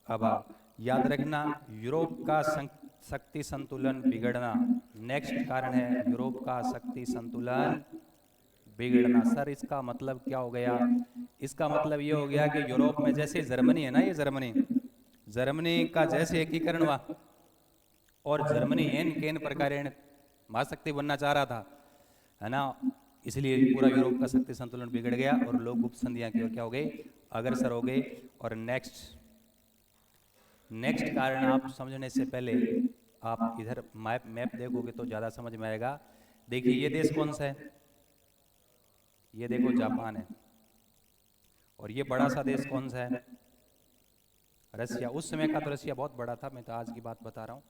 अभाव। याद रखना, यूरोप का शक्ति संतुलन बिगड़ना नेक्स्ट कारण है। यूरोप का शक्ति संतुलन बिगड़ना। सर इसका मतलब क्या हो गया? इसका मतलब ये हो गया कि यूरोप में जैसे जर्मनी है ना, ये जर्मनी, जर्मनी का जैसे एकीकरण हुआ और जर्मनी एन केन प्रकार महाशक्ति बनना चाह रहा था, है ना, इसलिए पूरा यूरोप का शक्ति संतुलन बिगड़ गया और लोग गुप्त संधियां की ओर क्या हो गए? अग्रसर हो गए। और नेक्स्ट, नेक्स्ट कारण आप समझने से पहले आप इधर मैप मैप देखोगे तो ज़्यादा समझ में आएगा। देखिए ये देश कौन सा है? ये देखो जापान है। और ये बड़ा सा देश कौन सा है? रसिया। उस समय का तो रसिया बहुत बड़ा था, मैं तो आज की बात बता रहा हूँ।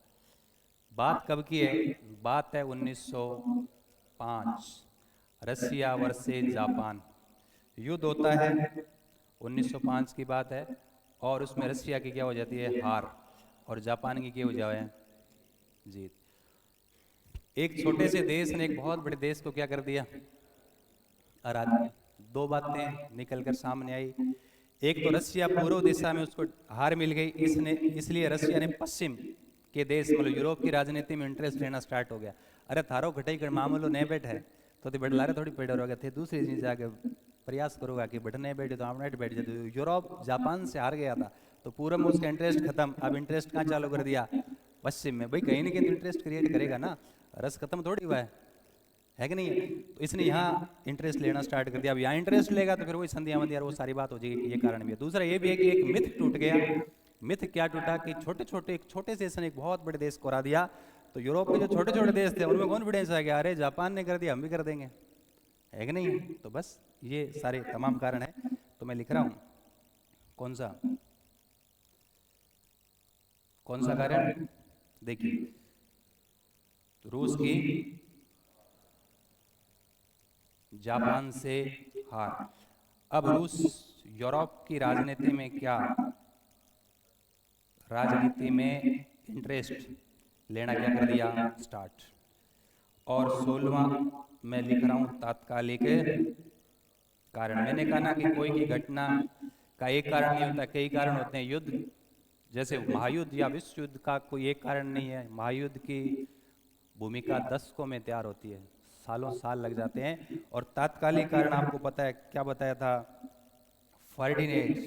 बात कब की है? बात है 1905, रसिया वर्सेस जापान। युद्ध होता है, 1905 की बात है, और उसमें रसिया की क्या हो जाती है? हार, और जापान की क्या हो जाए? जीत। एक छोटे से देश ने एक बहुत बड़े देश को क्या कर दिया? हरा दिया। दो बातें निकलकर सामने आई। एक तो रसिया पूर्व दिशा में उसको हार मिल गई, इसने इसलिए रसिया ने पश्चिम के देश मतलब यूरोप की राजनीति में इंटरेस्ट लेना स्टार्ट हो गया। अरे थारो घटाई कर मामलो नहीं बैठा है तो बड़ लारे थोड़ी पेड़ हो गए थे, दूसरी चीज जाके प्रयास करूंगा कि बट नहीं बैठे तो आप नहीं बैठ जाते। यूरोप जापान से हार गया था तो पूर्व में उसका इंटरेस्ट खत्म। अब इंटरेस्ट कहाँ चालू कर दिया? पश्चिम में। भाई कहीं ना कहीं इंटरेस्ट क्रिएट करेगा ना, रस खत्म थोड़ी हुआ है कि नहीं? तो इसने यहाँ इंटरेस्ट लेना स्टार्ट कर दिया। अब यहाँ इंटरेस्ट लेगा तो फिर वही संधिया मंदिया वो सारी बात हो जाएगी कि ये कारण भी है। दूसरा ये भी है कि एक मिथ टूट गया। मिथ क्या टूटा? कि छोटे छोटे एक छोटे से एक बहुत बड़े देश को हरा दिया, तो यूरोप के जो छोटे छोटे देश थे उनमें कॉन्फिडेंस आ गया, अरे जापान ने कर दिया हम भी कर देंगे, है कि नहीं? तो बस ये सारे तमाम कारण है। तो मैं लिख रहा हूं कौन सा, कौन सा कारण? देखिए, रूस की जापान से हार। अब रूस यूरोप की राजनीति में क्या, राजनीति में इंटरेस्ट लेना क्या कर दिया? स्टार्ट। और 16वां मैं लिख रहा हूं तात्कालिक कारण। मैंने कहा ना कि कोई की घटना का एक कारण नहीं होता, कई कारण होते हैं। युद्ध जैसे महायुद्ध या विश्व युद्ध का कोई एक कारण नहीं है। महायुद्ध की भूमिका दशकों में तैयार होती है, सालों साल लग जाते हैं। और तात्कालिक कारण आपको पता है क्या बताया था? फर्डिनेंड,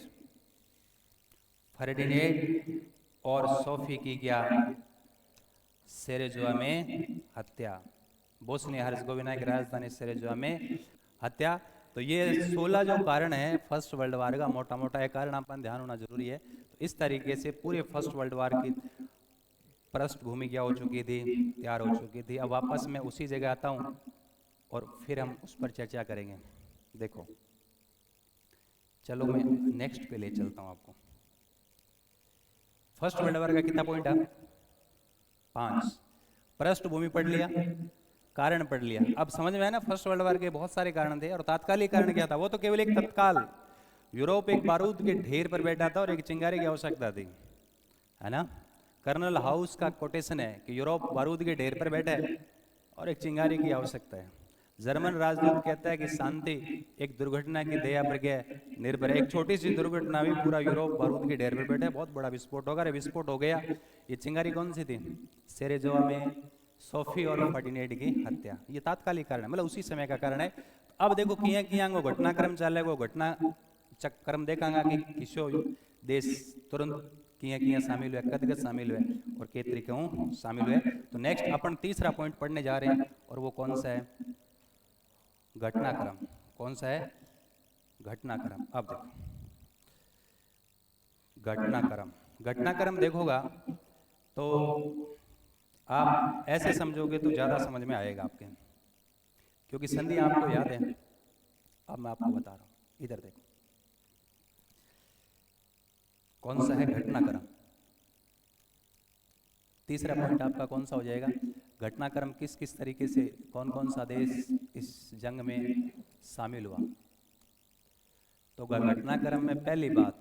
फर्डिनेंड और सोफी की क्या? सेरेजुआ में हत्या। बोस्निया हर्जेगोविना की राजधानी सेरेजुआ में हत्या। तो ये 16 जो कारण है फर्स्ट वर्ल्ड वार का, मोटा मोटा एक कारण अपन ध्यान होना जरूरी है। तो इस तरीके से पूरे फर्स्ट वर्ल्ड वार की पृष्ठभूमि क्या हो चुकी थी, तैयार हो चुकी थी। अब वापस मैं उसी जगह आता हूँ और फिर हम उस पर चर्चा करेंगे। देखो, चलो मैं नेक्स्ट पे ले चलता हूँ आपको। फर्स्ट वर्ल्ड वार का कितना पॉइंट है? 5। पृष्ठभूमि पढ़ लिया, कारण पढ़ लिया। अब समझ में आया ना, फर्स्ट वर्ल्ड वार के बहुत सारे कारण थे और तात्कालिक कारण क्या था? वो तो केवल एक तत्काल, यूरोप एक बारूद के ढेर पर बैठा था और एक चिंगारी की आवश्यकता थी, है ना। कर्नल हाउस का कोटेशन है कि यूरोप बारूद के ढेर पर बैठा है और एक चिंगारी की आवश्यकता है। जर्मन राजदूत कहता है कि शांति एक दुर्घटना की दया पर निर्भर है। एक छोटी सी दुर्घटना भी पूरा यूरोप बारूद के ढेर पर बैठे, बहुत बड़ा विस्फोट होगा। विस्फोट हो गया। ये चिंगारी कौन सी थी? सेरेजोवा में सोफी और फर्डिनेंड की हत्या। ये तात्कालिक कारण है, मतलब उसी समय का कारण है। अब देखो किया किया वो घटनाक्रम चल वो घटना चक्रम देखांगा कि किसो देश तुरंत किया शामिल हुए, कदगत शामिल हुए और के तरीके शामिल हुए। तो नेक्स्ट अपन तीसरा पॉइंट पढ़ने जा रहे हैं और वो कौन सा है? घटनाक्रम। कौन सा है? घटनाक्रम। अब देखो घटनाक्रम, घटनाक्रम देखोगा तो आप ऐसे समझोगे तो ज्यादा समझ में आएगा आपके, क्योंकि संधि आपको याद है। अब मैं आपको बता रहा हूं, इधर देखो कौन सा है घटनाक्रम। तीसरा पॉइंट आपका कौन सा हो जाएगा? घटनाक्रम किस किस तरीके से, कौन कौन सा देश इस जंग में शामिल हुआ। तो घटनाक्रम में पहली बात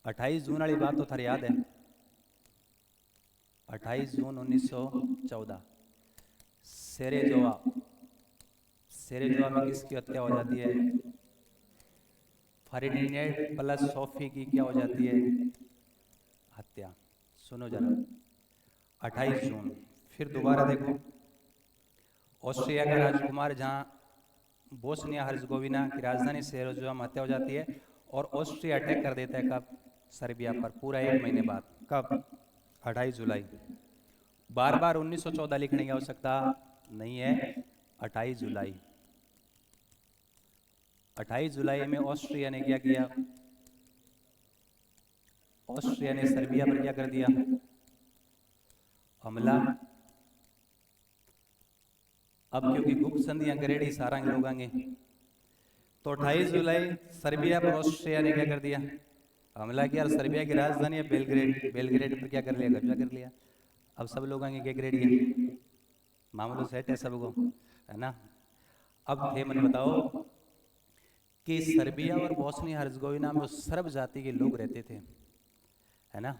28 जून वाली बात तो थारी याद है। 28 जून 1914 सेरेजोवा, सेरेजोवा में किसकी हत्या हो जाती है? फर्डिनेंड प्लस सोफी की क्या हो जाती है? हत्या। सुनो जरा, 28 जून। फिर दोबारा देखो, ऑस्ट्रिया का राजकुमार जहां बोस्निया हर्जगोविना की राजधानी सेरेजोवा में हत्या हो जाती है और ऑस्ट्रिया अटैक कर देता है। कब? सर्बिया पर, पूरा 1 महीने बाद। कब? 28 जुलाई। बार बार 1914 लिखने की आवश्यकता नहीं है, 28 जुलाई। 28 जुलाई में ऑस्ट्रिया ने क्या किया? ऑस्ट्रिया ने सर्बिया पर क्या कर दिया? हमला। अब क्योंकि गुप्त संधियां करेड़ी सारंग लोग आएंगे, तो 28 जुलाई सर्बिया पर ऑस्ट्रिया ने क्या कर दिया? हमला किया। और सर्बिया की राजधानी है बेलग्रेड, बेलग्रेड पर क्या कर लिया? कब्जा कर लिया। अब सब लोग आएंगे क्या ग्रेडिया, मामलो सेट है सबको, है ना। अब थे मन बताओ कि सर्बिया और बोस्निया हर्जगोविना में सर्ब जाति के लोग रहते थे, है ना।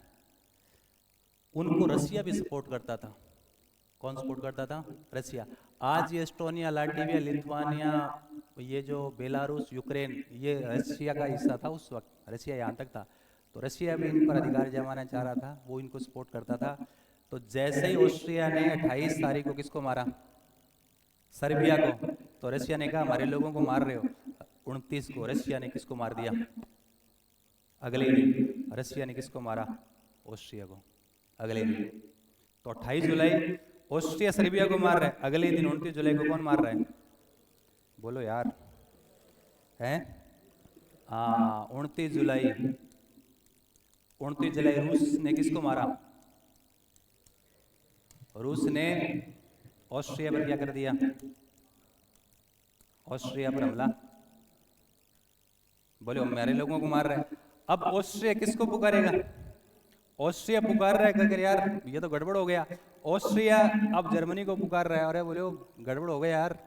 उनको रसिया भी सपोर्ट करता था। कौन सपोर्ट करता था? रसिया। आज ये एस्टोनिया, लाटविया, लिथुआनिया, ये जो बेलारूस, यूक्रेन, ये रसिया का हिस्सा था उस वक्त। रसिया यहाँ तक था, तो रसिया भी इन पर अधिकार जमाना चाह रहा था, वो इनको सपोर्ट करता था। तो जैसे ही ऑस्ट्रिया ने 28 तारीख को किसको मारा? सर्बिया को। तो रसिया ने कहा हमारे लोगों को मार रहे हो। 29 को रसिया ने किसको मार दिया? अगले दिन रसिया ने किसको मारा? ऑस्ट्रिया को, अगले दिन। तो 28 जुलाई ऑस्ट्रिया सर्बिया को मार रहा है, अगले दिन 29 जुलाई को कौन मार रहा है? बोलो यार, है? 29 जुलाई। 29 जुलाई रूस ने किसको मारा? रूस ने ऑस्ट्रिया पर क्या कर दिया? ऑस्ट्रिया पर हमला। बोले मेरे लोगों को मार रहा है। अब ऑस्ट्रिया किसको पुकारेगा? ऑस्ट्रिया पुकार रहा है, कहकर यार ये तो गड़बड़ हो गया। ऑस्ट्रिया अब जर्मनी को पुकार रहा है, अरे बोले गड़बड़ हो गया यार,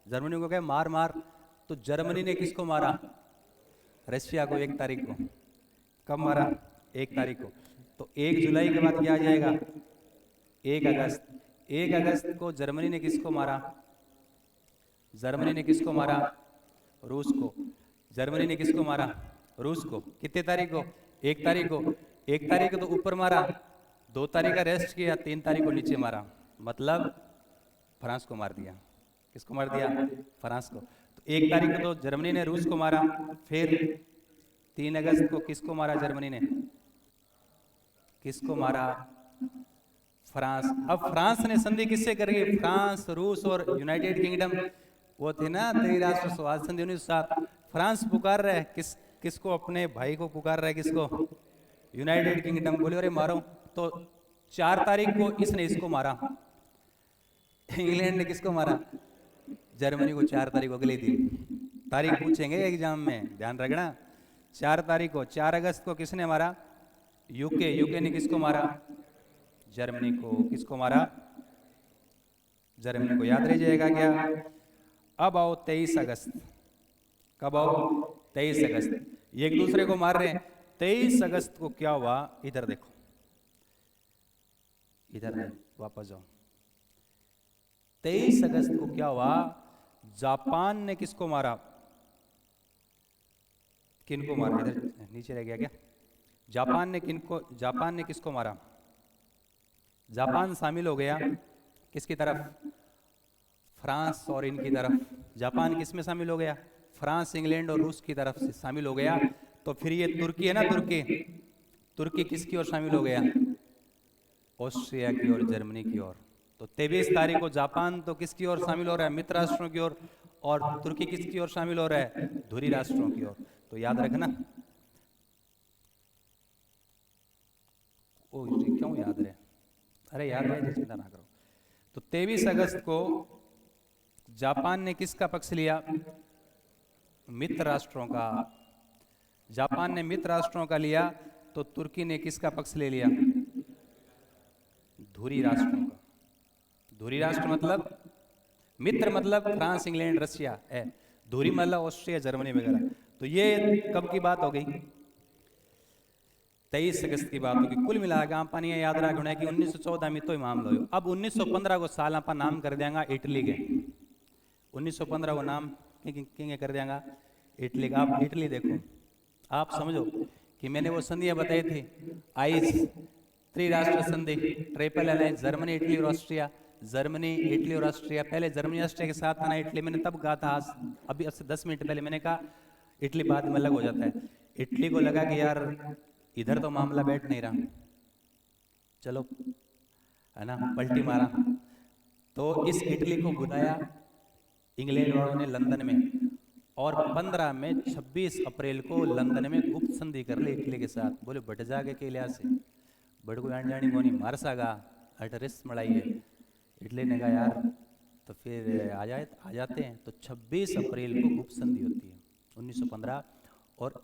जर्मनी को कहे मार मार। तो जर्मनी ने किसको मारा? रशिया को 1 तारीख को। कब मारा? 1 तारीख को। तो 1 जुलाई के बाद क्या आ जाएगा? 1 अगस्त। 1 अगस्त को जर्मनी ने किसको मारा? जर्मनी ने किसको मारा? रूस को। जर्मनी ने किसको मारा? रूस को। कितने तारीख को? 1 तारीख को। 1 तारीख को तो ऊपर मारा, 2 तारीख का रेस्ट किया, 3 तारीख को नीचे मारा, मतलब फ्रांस को मार दिया। किसको मार दिया? फ्रांस को। तो 1 तारीख को तो जर्मनी ने रूस को मारा, फिर 3 अगस्त को किसको मारा? जर्मनी ने किसको मारा? फ्रांस। अब फ्रांस ने संधि किससे करी? फ्रांस, रूस और यूनाइटेड किंगडम वो थी ना त्रि राष्ट्र स्वाद संधि 1907। फ्रांस पुकार रहा है किसको, अपने भाई को पुकार रहा है, किसको, यूनाइटेड किंगडम। बोले अरे मारो। तो 4 तारीख को इसने इसको मारा, इंग्लैंड ने किसको मारा, जर्मनी को। 4 तारीख को, अगले दिन। तारीख पूछेंगे एग्जाम में, ध्यान रखना। 4 तारीख को, 4 अगस्त को किसने मारा, यूके ने किसको मारा, जर्मनी को। किसको मारा, जर्मनी को। याद रह जाएगा क्या। अब आओ 23 अगस्त। कब आओ, 23 अगस्त। ये एक दूसरे को मार रहे हैं। 23 अगस्त को क्या हुआ, इधर देखो, इधर नहीं, वापस जाओ। 23 अगस्त को क्या हुआ, जापान ने किसको मारा, किनको मारा, इधर नीचे रह गया क्या। जापान ने किसको मारा, जापान शामिल हो गया किसकी तरफ, फ्रांस और इनकी तरफ। जापान किस में शामिल हो गया, फ्रांस, इंग्लैंड और रूस की तरफ से शामिल हो गया। तो फिर ये तुर्की है ना, तुर्की किसकी ओर शामिल हो गया, ऑस्ट्रिया की ओर, जर्मनी की ओर। तो 23 तारीख को जापान तो किसकी ओर शामिल हो रहा है, मित्र राष्ट्रों की ओर, और तुर्की किसकी ओर शामिल हो रहा है, धुरी राष्ट्रों की ओर। तो याद रखना। ओ क्यों याद रहे, अरे याद रहे, चिंता ना करो। तो 23 अगस्त को जापान ने किसका पक्ष लिया, मित्र राष्ट्रों का। जापान ने मित्र राष्ट्रों का लिया, तो तुर्की ने किसका पक्ष ले लिया, धुरी राष्ट्रों का। धुरी राष्ट्र मतलब, मित्र मतलब फ्रांस, इंग्लैंड, रशिया है, धुरी मतलब ऑस्ट्रिया, जर्मनी वगैरह। तो ये कब की बात हो गई, 23 अगस्त की बात होगी। कुल मिलाकर आप पानी याद रखना है कि 1914 में तो ही मामला हो। अब 1915 को साल आप नाम कर देंगे इटली के। 1915 को नाम किंग कर देंगे इटली का। आप इटली देखो, आप समझो कि मैंने वो संधियां बताई थी, आइस, त्रिराष्ट्र संधि, ट्रिपल अलायंस, जर्मनी, इटली और ऑस्ट्रिया। जर्मनी, इटली और ऑस्ट्रिया। पहले जर्मनी ऑस्ट्रिया के साथ था ना इटली, मैंने तब कहा था, अभी अब से 10 मिनट पहले मैंने कहा इटली बाद में अलग हो जाता है। इटली को लगा कि यार इधर तो मामला बैठ नहीं रहा, चलो है ना, पलटी मारा। तो इस इटली को बुलाया इंग्लैंड वालों ने लंदन में, और 15 में 26 अप्रैल को लंदन में गुप्त संधि कर ली इटली के साथ। बोले बट जागे के लिया से बड़ को आन जानी कोनी मार सागा अटरिस मड़ाई है। इटली ने कहा यार तो फिर आ जाते हैं। तो 26 अप्रैल को गुप्त संधि होती है 1915, और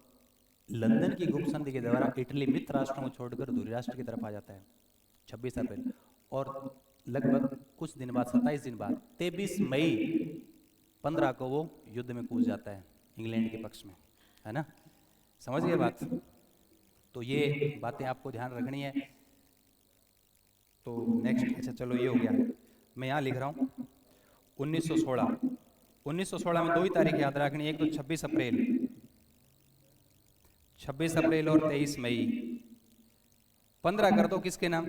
लंदन की गुप्त संधि के द्वारा इटली मित्र राष्ट्रों को छोड़कर धुरी राष्ट्र की तरफ आ जाता है 26 अप्रैल। और लगभग कुछ दिन बाद, 27 दिन बाद, 23 मई 15 को वो युद्ध में कूद जाता है इंग्लैंड के पक्ष में, है ना। समझ गए बात। तो ये बातें आपको ध्यान रखनी है। तो नेक्स्ट, अच्छा चलो ये हो गया। मैं यहाँ लिख रहा हूँ 1916। 1916 में 2 ही तारीख याद रखनी है, एक तो 26 अप्रैल, 26 अप्रैल और 23 मई। 15 कर दो किसके नाम,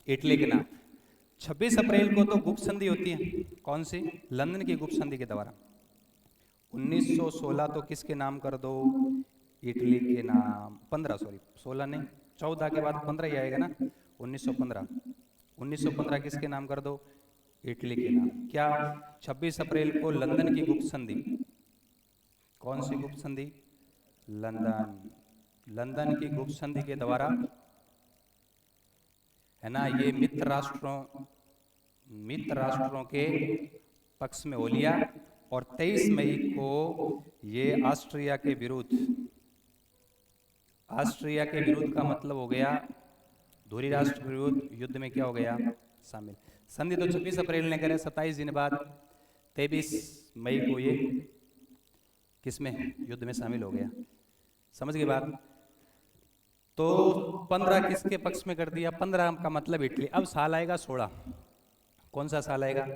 इटली के नाम। 26 अप्रैल को तो गुप्त संधि होती है, कौन सी, लंदन की गुप्त संधि के द्वारा। 1916 तो किसके नाम कर दो, इटली के नाम। 15 सॉरी 16 नहीं, 14 के बाद 15 ही आएगा ना, 1915। 1915 किसके नाम कर दो, इटली के नाम। क्या, 26 अप्रैल को लंदन की गुप्त संधि, कौन सी गुप्त संधि, लंदन की गुप्त संधि के द्वारा, है ना, ये मित्र राष्ट्रों के पक्ष में हो लिया। और 23 मई को ये ऑस्ट्रिया के विरुद्ध का मतलब हो गया धुरी राष्ट्र के विरुद्ध युद्ध में क्या हो गया, शामिल। संधि तो 26 अप्रैल ने करे, 27 दिन बाद 23 मई को ये किसमें, युद्ध में शामिल हो गया। समझ गए बात। तो 15 किसके पक्ष में कर दिया, 15 का मतलब इटली। अब साल आएगा 16, कौन सा साल आएगा,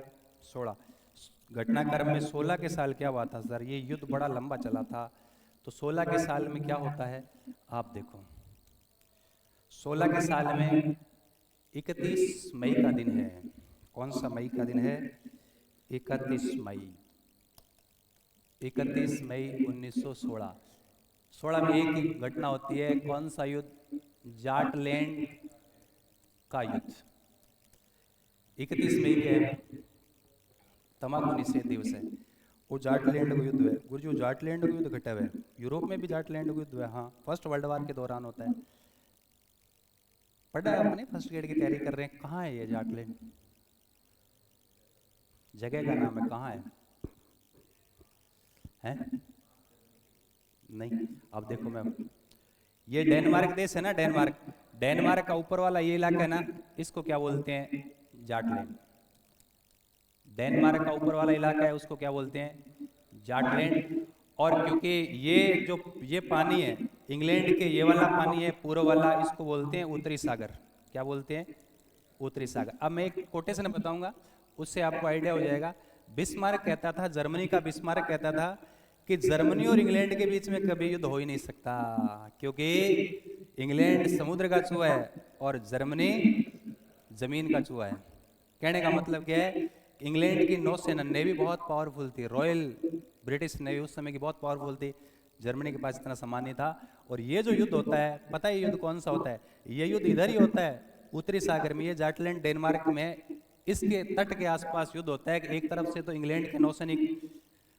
16। घटनाक्रम में 16 के साल क्या हुआ था सर, ये युद्ध बड़ा लंबा चला था। तो 16 के साल में क्या होता है, आप देखो 16 के साल में 31 मई का दिन है। कौन सा मई का दिन है, 31 मई। 31 मई 1916। 16 में एक ही घटना होती है, कौन सा युद्ध, जाटलैंड का युद्ध। 31 मई के तंबाकू निषेध दिवस है। वो जाटलैंड का युद्ध है गुरुजी, जाटलैंड का युद्ध घटा हुआ है, यूरोप में भी जाटलैंड का युद्ध हुआ है। हाँ, फर्स्ट वर्ल्ड वार के दौरान होता है। पढ़ा है आपने, फर्स्ट ग्रेड की तैयारी कर रहे हैं। कहाँ है ये जाटलैंड? जगह का नाम है, कहाँ है? हैं? नहीं, अब देखो मैं, ये डेनमार्क देश है ना, डेनमार्क। डेनमार्क का ऊपर वाला ये इलाका है ना, इसको क्या बोलते हैं? जाटलैंड। डेनमार्क का ऊपर वाला इलाका है उसको क्या बोलते हैं? जाटलैंड। और क्योंकि ये पानी है इंग्लैंड के, ये वाला पानी है पूर्व वाला, इसको बोलते हैं उत्तरी सागर। क्या बोलते हैं? उत्तरी सागर। अब मैं एक कोटेशन बताऊंगा, उससे आपको आइडिया हो जाएगा। बिस्मार्क कहता था, जर्मनी का बिस्मार्क कहता था कि जर्मनी और इंग्लैंड के बीच में कभी युद्ध हो ही नहीं सकता, क्योंकि इंग्लैंड समुद्र का चूहा है और जर्मनी जमीन का चूहा है। कहने का मतलब क्या है? इंग्लैंड की नौसेना नेवी बहुत पावरफुल थी, रॉयल ब्रिटिश नेवी उस समय की बहुत पावरफुल थी। जर्मनी के पास इतना सामान नहीं था। और ये जो युद्ध होता है, पता है ये युद्ध कौन सा होता है? ये युद्ध इधर ही होता है, उत्तरी सागर में। ये जाटलैंड डेनमार्क में, इसके तट के आसपास युद्ध होता है कि एक तरफ से तो इंग्लैंड के नौसैनिक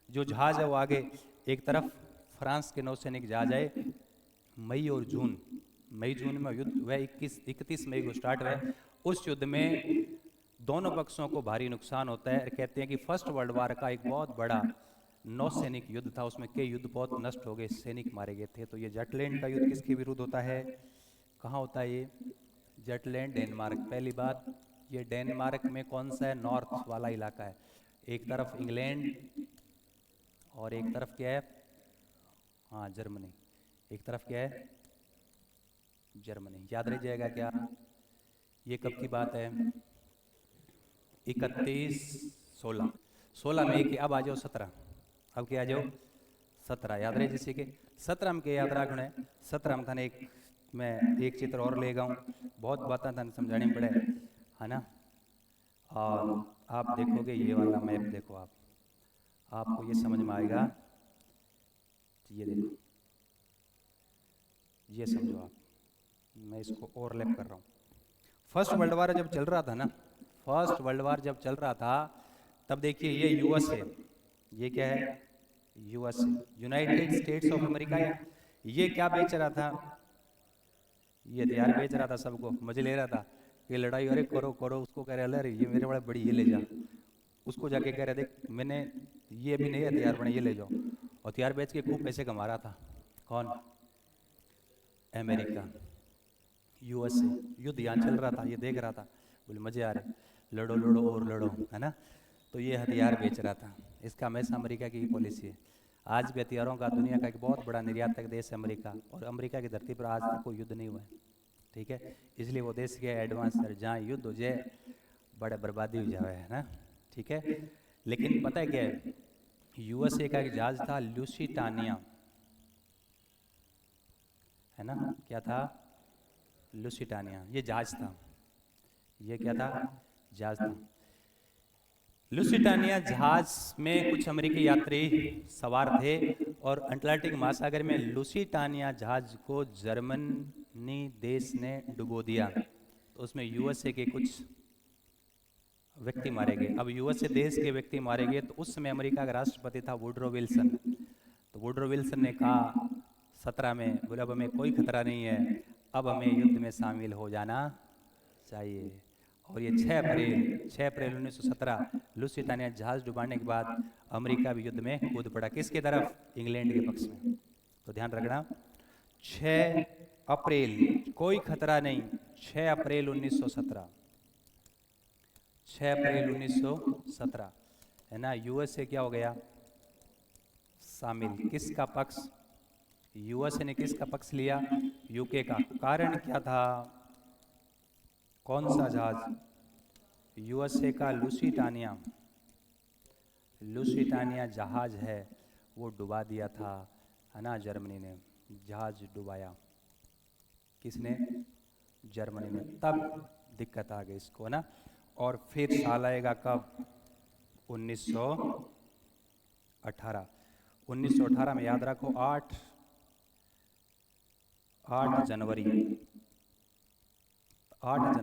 जो जहाज है वो आगे, एक तरफ फ्रांस के नौसैनिक जहाज आए। मई और जून, मई जून में युद्ध हुआ, 31 मई को स्टार्ट हुआ। उस युद्ध में दोनों पक्षों को भारी नुकसान होता है। कहते हैं कि फर्स्ट वर्ल्ड वार का एक बहुत बड़ा नौसैनिक युद्ध था, उसमें कई युद्ध बहुत नष्ट हो गए, सैनिक मारे गए थे। तो ये जटलैंड का युद्ध किसके विरुद्ध होता है? कहाँ होता है ये? Jutland, Denmark. पहली बात, ये डेनमार्क में कौन सा है? नॉर्थ वाला इलाका है। एक तरफ इंग्लैंड और एक तरफ क्या है? हाँ, जर्मनी। एक तरफ क्या है? जर्मनी। याद रह जाएगा क्या? ये कब की बात है? 31 16 16 में एक। अब आ जाओ 17। अब क्या आ जाओ? 17 याद रहे जैसे कि 17 में क्या याद रखना है? 17 में थाने एक, मैं एक चित्र और ले गाऊँ, बहुत बातें थाने समझानी पड़े, है ना। और आप देखोगे ये वाला मैप, देखो आप, आपको ये समझ में आएगा। ये देखो, ये समझो आप, मैं इसको ओवरलैप कर रहा हूँ। फर्स्ट वर्ल्ड वार जब चल रहा था ना, फर्स्ट वर्ल्ड वार जब चल रहा था, तब देखिए ये यूएस है, ये क्या है? US, United states of America. ये क्या बेच रहा था? ये हथियार बेच रहा था सबको, मजे ले रहा था कि लड़ाई, अरे करो करो। उसको कह रहे अरे ये मेरे बड़े बड़ी, ये ले जा। उसको जाके कह रहे देख मैंने ये भी नहीं हथियार बने, ये ले जाओ। हथियार बेच के खूब पैसे कमा रहा था। कौन? अमेरिका। यूएस से युद्ध यहाँ चल रहा था, ये देख रहा था, बोले मजे आ रहे, लड़ो लड़ो और लड़ो, है ना। तो ये हथियार बेच रहा था। इसका हमेशा अमेरिका की पॉलिसी है। आज भी हथियारों का दुनिया का एक बहुत बड़ा निर्यातक देश है अमेरिका, और अमेरिका की धरती पर आज तक कोई युद्ध नहीं हुआ है, ठीक है। इसलिए वो देश के एडवांस है, जहाँ युद्ध हो जाए बड़े बर्बादी हो जाए, है ना, ठीक है। लेकिन पता है क्या है? यूएसए का एक जहाज था लुसिटानिया, है ना। क्या था? लुसिटानिया, ये जहाज था। ये क्या था? जहाज था। लुसिटानिया जहाज में कुछ अमेरिकी यात्री सवार थे, और अटलांटिक महासागर में लुसिटानिया जहाज को जर्मनी देश ने डुबो दिया। तो उसमें यूएसए के कुछ व्यक्ति मारे गए। अब यूएसए देश के व्यक्ति मारे गए, तो उस समय अमेरिका का राष्ट्रपति था वुडरो विल्सन। तो वुडरो विल्सन ने कहा 17 में, बोले अब हमें कोई खतरा नहीं है, अब हमें युद्ध में शामिल हो जाना चाहिए। और ये 6 अप्रैल 1917 लुसिटानिया जहाज डुबाने के बाद अमेरिका भी युद्ध में कूद पड़ा। किसके तरफ? इंग्लैंड के पक्ष में। तो ध्यान रखना, 6 अप्रैल, कोई खतरा नहीं, 6 अप्रैल 1917, 6 अप्रैल 1917, है ना। यूएसए क्या हो गया? शामिल। किसका पक्ष? यूएसए ने किसका पक्ष लिया? यूके का। कारण क्या था? कौन सा जहाज? यूएसए का लुसिटानिया, लुसिटानिया जहाज है वो डुबा दिया था, है ना। जर्मनी ने जहाज डुबाया। किसने? जर्मनी ने। तब दिक्कत आ गई इसको, ना। और फिर साल आएगा कब? 1918। 1918 में याद रखो, 8 जनवरी 8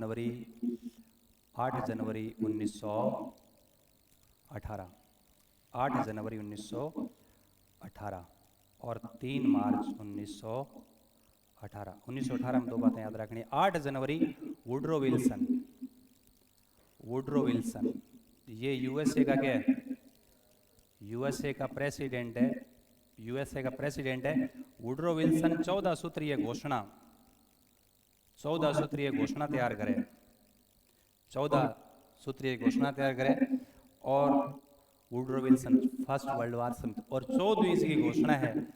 जनवरी 1918 8 जनवरी 1918 और 3 मार्च 1918। 1918 में दो बातें याद रखनी। 8 जनवरी वुडरो विल्सन, वुडरो विल्सन ये यूएसए का क्या है, यूएसए का प्रेसिडेंट है, यूएसए का प्रेसिडेंट है। वुडरो विल्सन 14 सूत्रीय घोषणा, 14 सूत्रीय घोषणा तैयार करे, 14 सूत्रीय घोषणा तैयार करे। और Woodrow Wilson first world war समाप्त, और 14वीं इसकी घोषणा है,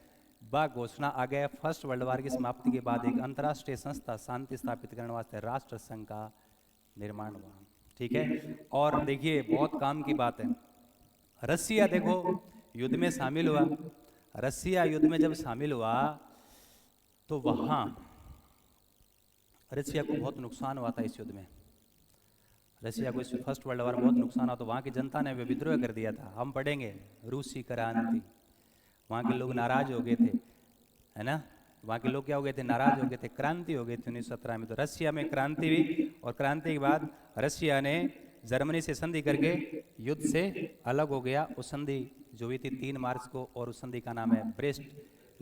वह घोषणा आ गया फर्स्ट वर्ल्ड वार की समाप्ति के बाद एक अंतर्राष्ट्रीय संस्था शांति स्थापित करने वास्ते राष्ट्र संघ का निर्माण हुआ। ठीक है। और देखिए बहुत काम की बात है, रसिया देखो युद्ध में शामिल हुआ। रसिया युद्ध में जब शामिल हुआ तो वहां रसिया को बहुत नुकसान हुआ था इस युद्ध में। रसिया को इस फर्स्ट वर्ल्ड वार में बहुत नुकसान हुआ, तो वहां की जनता ने विद्रोह कर दिया था। हम पढ़ेंगे रूसी क्रांति, वहां के लोग नाराज हो गए थे, है ना। वहां के लोग क्या हो गए थे, नाराज हो गए थे, क्रांति हो गई थी 1917 में। तो रसिया में क्रांति हुई, और क्रांति के बाद रसिया ने जर्मनी से संधि करके युद्ध से अलग हो गया। उस संधि जो हुई थी 3 मार्च को, और उस संधि का नाम है ब्रेस्ट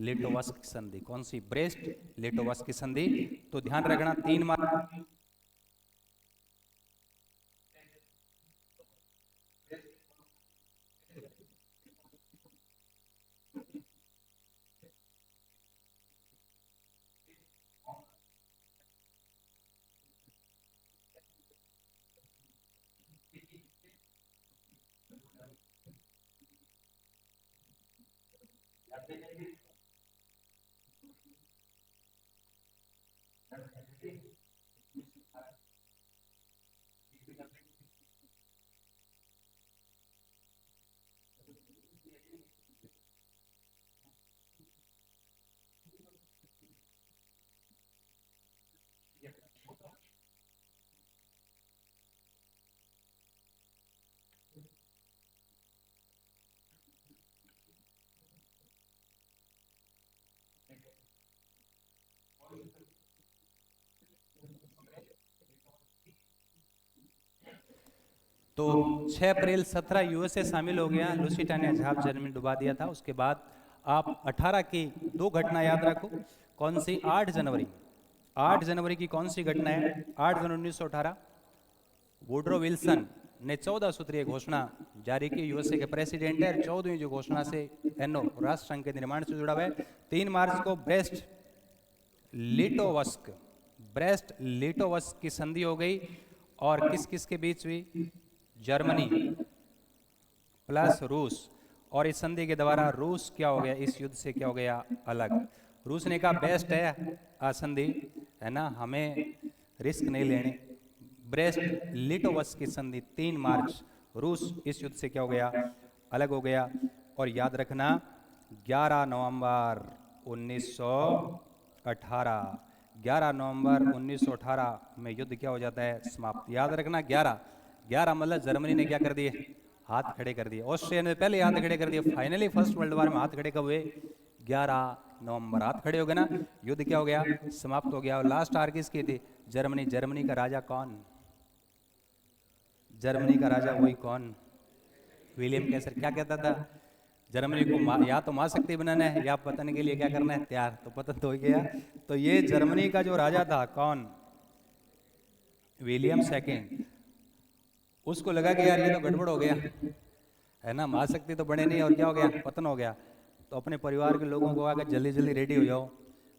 लिटोवस्क संधि। कौन सी, ब्रेस्ट लिटोवस्क की संधि। तो ध्यान रखना 3 मार्च तो 6 अप्रैल 17 यूएसए शामिल हो गया, लुसिटानिया जहाज जर्मनी डुबा दिया था। उसके बाद आप 18 की दो घटना याद रखो। कौन सी, 8 जनवरी, 8 जनवरी की कौन सी घटना है, 8 जनवरी 1918 वुडरो विल्सन ने 14 सूत्रीय घोषणा जारी की। यूएसए के प्रेसिडेंट है। 14वीं जो घोषणा से एनओ राष्ट्र संघ के निर्माण से जुड़ा हुआ है। 3 मार्च को ब्रेस्ट लिटोवस्क, ब्रेस्ट लिटोवस्क की संधि हो गई। और किस किस के बीच हुई, जर्मनी प्लस रूस। और इस संधि के द्वारा रूस क्या हो गया, इस युद्ध से क्या हो गया, अलग। रूस ने कहा बेस्ट है संधि, है ना, हमें रिस्क नहीं लेने। ब्रेस्ट लिटोवस्क की संधि 3 मार्च, रूस इस युद्ध से क्या हो गया, अलग हो गया। और याद रखना 11 नवंबर 1918, 11 नवंबर 1918 में युद्ध क्या हो जाता है, समाप्त। याद रखना 11 मतलब जर्मनी ने क्या कर दिए, हाथ खड़े कर दिए। ऑस्ट्रिया ने पहले हाथ खड़े कर दिए। फाइनली फर्स्ट वर्ल्ड वॉर में हाथ खड़े कब हुए, 11 नवंबर। हाथ खड़े हो गए ना, युद्ध क्या हो गया, समाप्त हो गया। और लास्ट हार किसकी थी, जर्मनी। जर्मनी का राजा कौन, जर्मनी का राजा वही कौन, विलियम कैसर। क्या कहता था, जर्मनी को या तो महाशक्ति बनाना है या पतन के लिए क्या करना है, तैयार। तो पतन तो हो गया। तो ये जर्मनी का जो राजा था कौन, विलियम सेकेंड। उसको लगा कि यार ये तो गड़बड़ हो गया, है ना, महाशक्ति तो बने नहीं, और क्या हो गया, पतन हो गया। तो अपने परिवार के लोगों को आकर जल्दी जल्दी रेडी हो जाओ,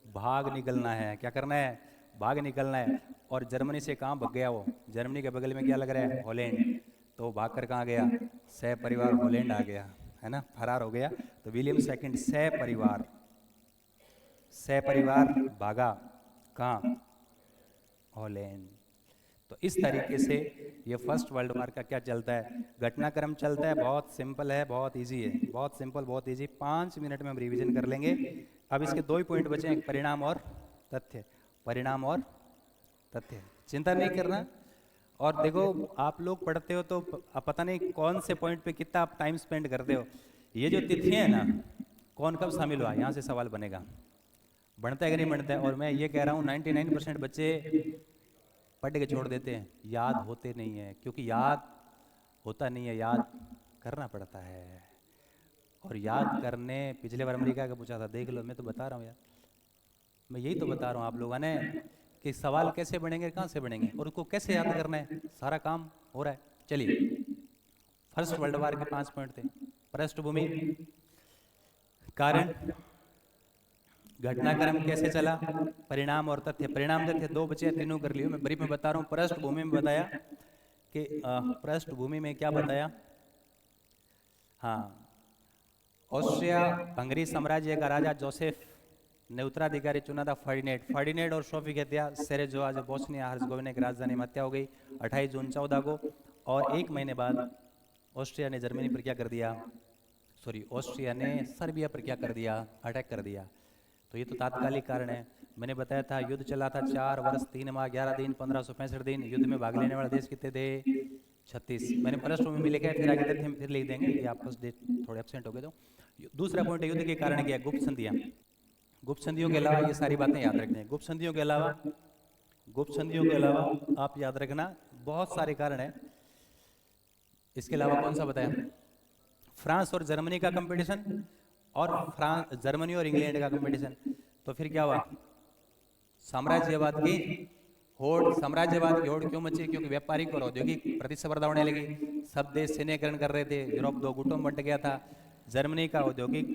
भाग निकलना है। क्या करना है, भाग निकलना है। और जर्मनी से कहाँ भाग गया वो, जर्मनी के बगल में क्या लग रहा है, हॉलैंड। तो भाग कर कहाँ गया, सह परिवार हॉलैंड आ गया, है ना, फरार हो गया। तो विलियम सेकंड सह परिवार भागा कहाँ, हॉलैंड। तो इस तरीके से ये फर्स्ट वर्ल्ड वॉर का क्या चलता है, घटनाक्रम चलता है। बहुत सिंपल है, बहुत इजी है, बहुत सिंपल, बहुत इजी। 5 मिनट में हम रिवीजन कर लेंगे। अब इसके 2 ही पॉइंट बचे हैं, परिणाम और तथ्य। परिणाम और तथ्य, चिंता नहीं करना। और देखो आप लोग पढ़ते हो तो पता नहीं कौन से पॉइंट पे कितना आप टाइम स्पेंड करते हो। ये जो तिथि है ना, कौन कब शामिल हुआ, यहाँ से सवाल बनेगा, बनता है कि नहीं बनता है। और मैं ये कह रहा हूँ 99% बच्चे पढ़ के छोड़ देते हैं, याद होते नहीं है। क्योंकि याद होता नहीं है, याद करना पड़ता है। और याद करने पिछले बार अमेरिका का पूछा था, देख लो, मैं तो बता रहा हूँ यार, मैं यही तो बता रहा हूँ आप लोगों ने कि सवाल कैसे बनेंगे, कहाँ से बनेंगे और उसको कैसे याद करना है, सारा काम हो रहा है। चलिए, फर्स्ट वर्ल्ड वार के 5 पॉइंट थे। पृष्ठभूमि, कारण, घटनाक्रम कैसे चला, परिणाम और तथ्य। परिणाम तथ्य 2 बचे, तीनों कर लियो, मैं ब्रीफ में बता रहा हूँ। पृष्ठभूमि में बताया कि पृष्ठभूमि में क्या बताया, हाँ, ऑस्ट्रिया हंगरी साम्राज्य का राजा जोसेफ ने उत्तराधिकारी चुना था फर्डिनेंड। फर्डिनेंड और सोफी की हत्या सेरेजोवा, जो बोस्निया हर्जगोविना की राजधानी में हत्या हो गई 28 जून 14 को। और 1 महीने बाद ऑस्ट्रिया ने जर्मनी पर क्या कर दिया, ऑस्ट्रिया ने सर्बिया पर क्या कर दिया, अटैक कर दिया। तो ये तो तात्कालिक कारण है। मैंने बताया था युद्ध चला था 4 वर्ष 3 माह 11 दिन 1565 दिन। युद्ध में भाग लेने वाले देश कितने थे, 36। मैंने पृष्ठभूमि में लिखा है, फिर आगे तथ्य में फिर लिख देंगे, ये आप फर्स्ट डेट थोड़े एब्सेंट हो गए। तो दूसरा पॉइंट है, युद्ध के कारण क्या, गुप्त संधियां। गुप्त संधियों के अलावा ये सारी बातें याद रखनी है। गुप्त संधियों के अलावा, गुप्त संधियों के अलावा आप याद रखना बहुत सारे कारण है। इसके अलावा कौन सा बताया, फ्रांस और जर्मनी का कंपटीशन, और फ्रांस, जर्मनी और इंग्लैंड का कंपटीशन। तो फिर क्या हुआ, साम्राज्यवाद की होड़। साम्राज्यवाद की होड़ क्यों मची, क्योंकि व्यापारिक और औद्योगिक प्रतिस्पर्धा होने लगी। सब देश सैन्यकरण कर रहे थे, यूरोप 2 गुटों में बंट गया था। जर्मनी का औद्योगिक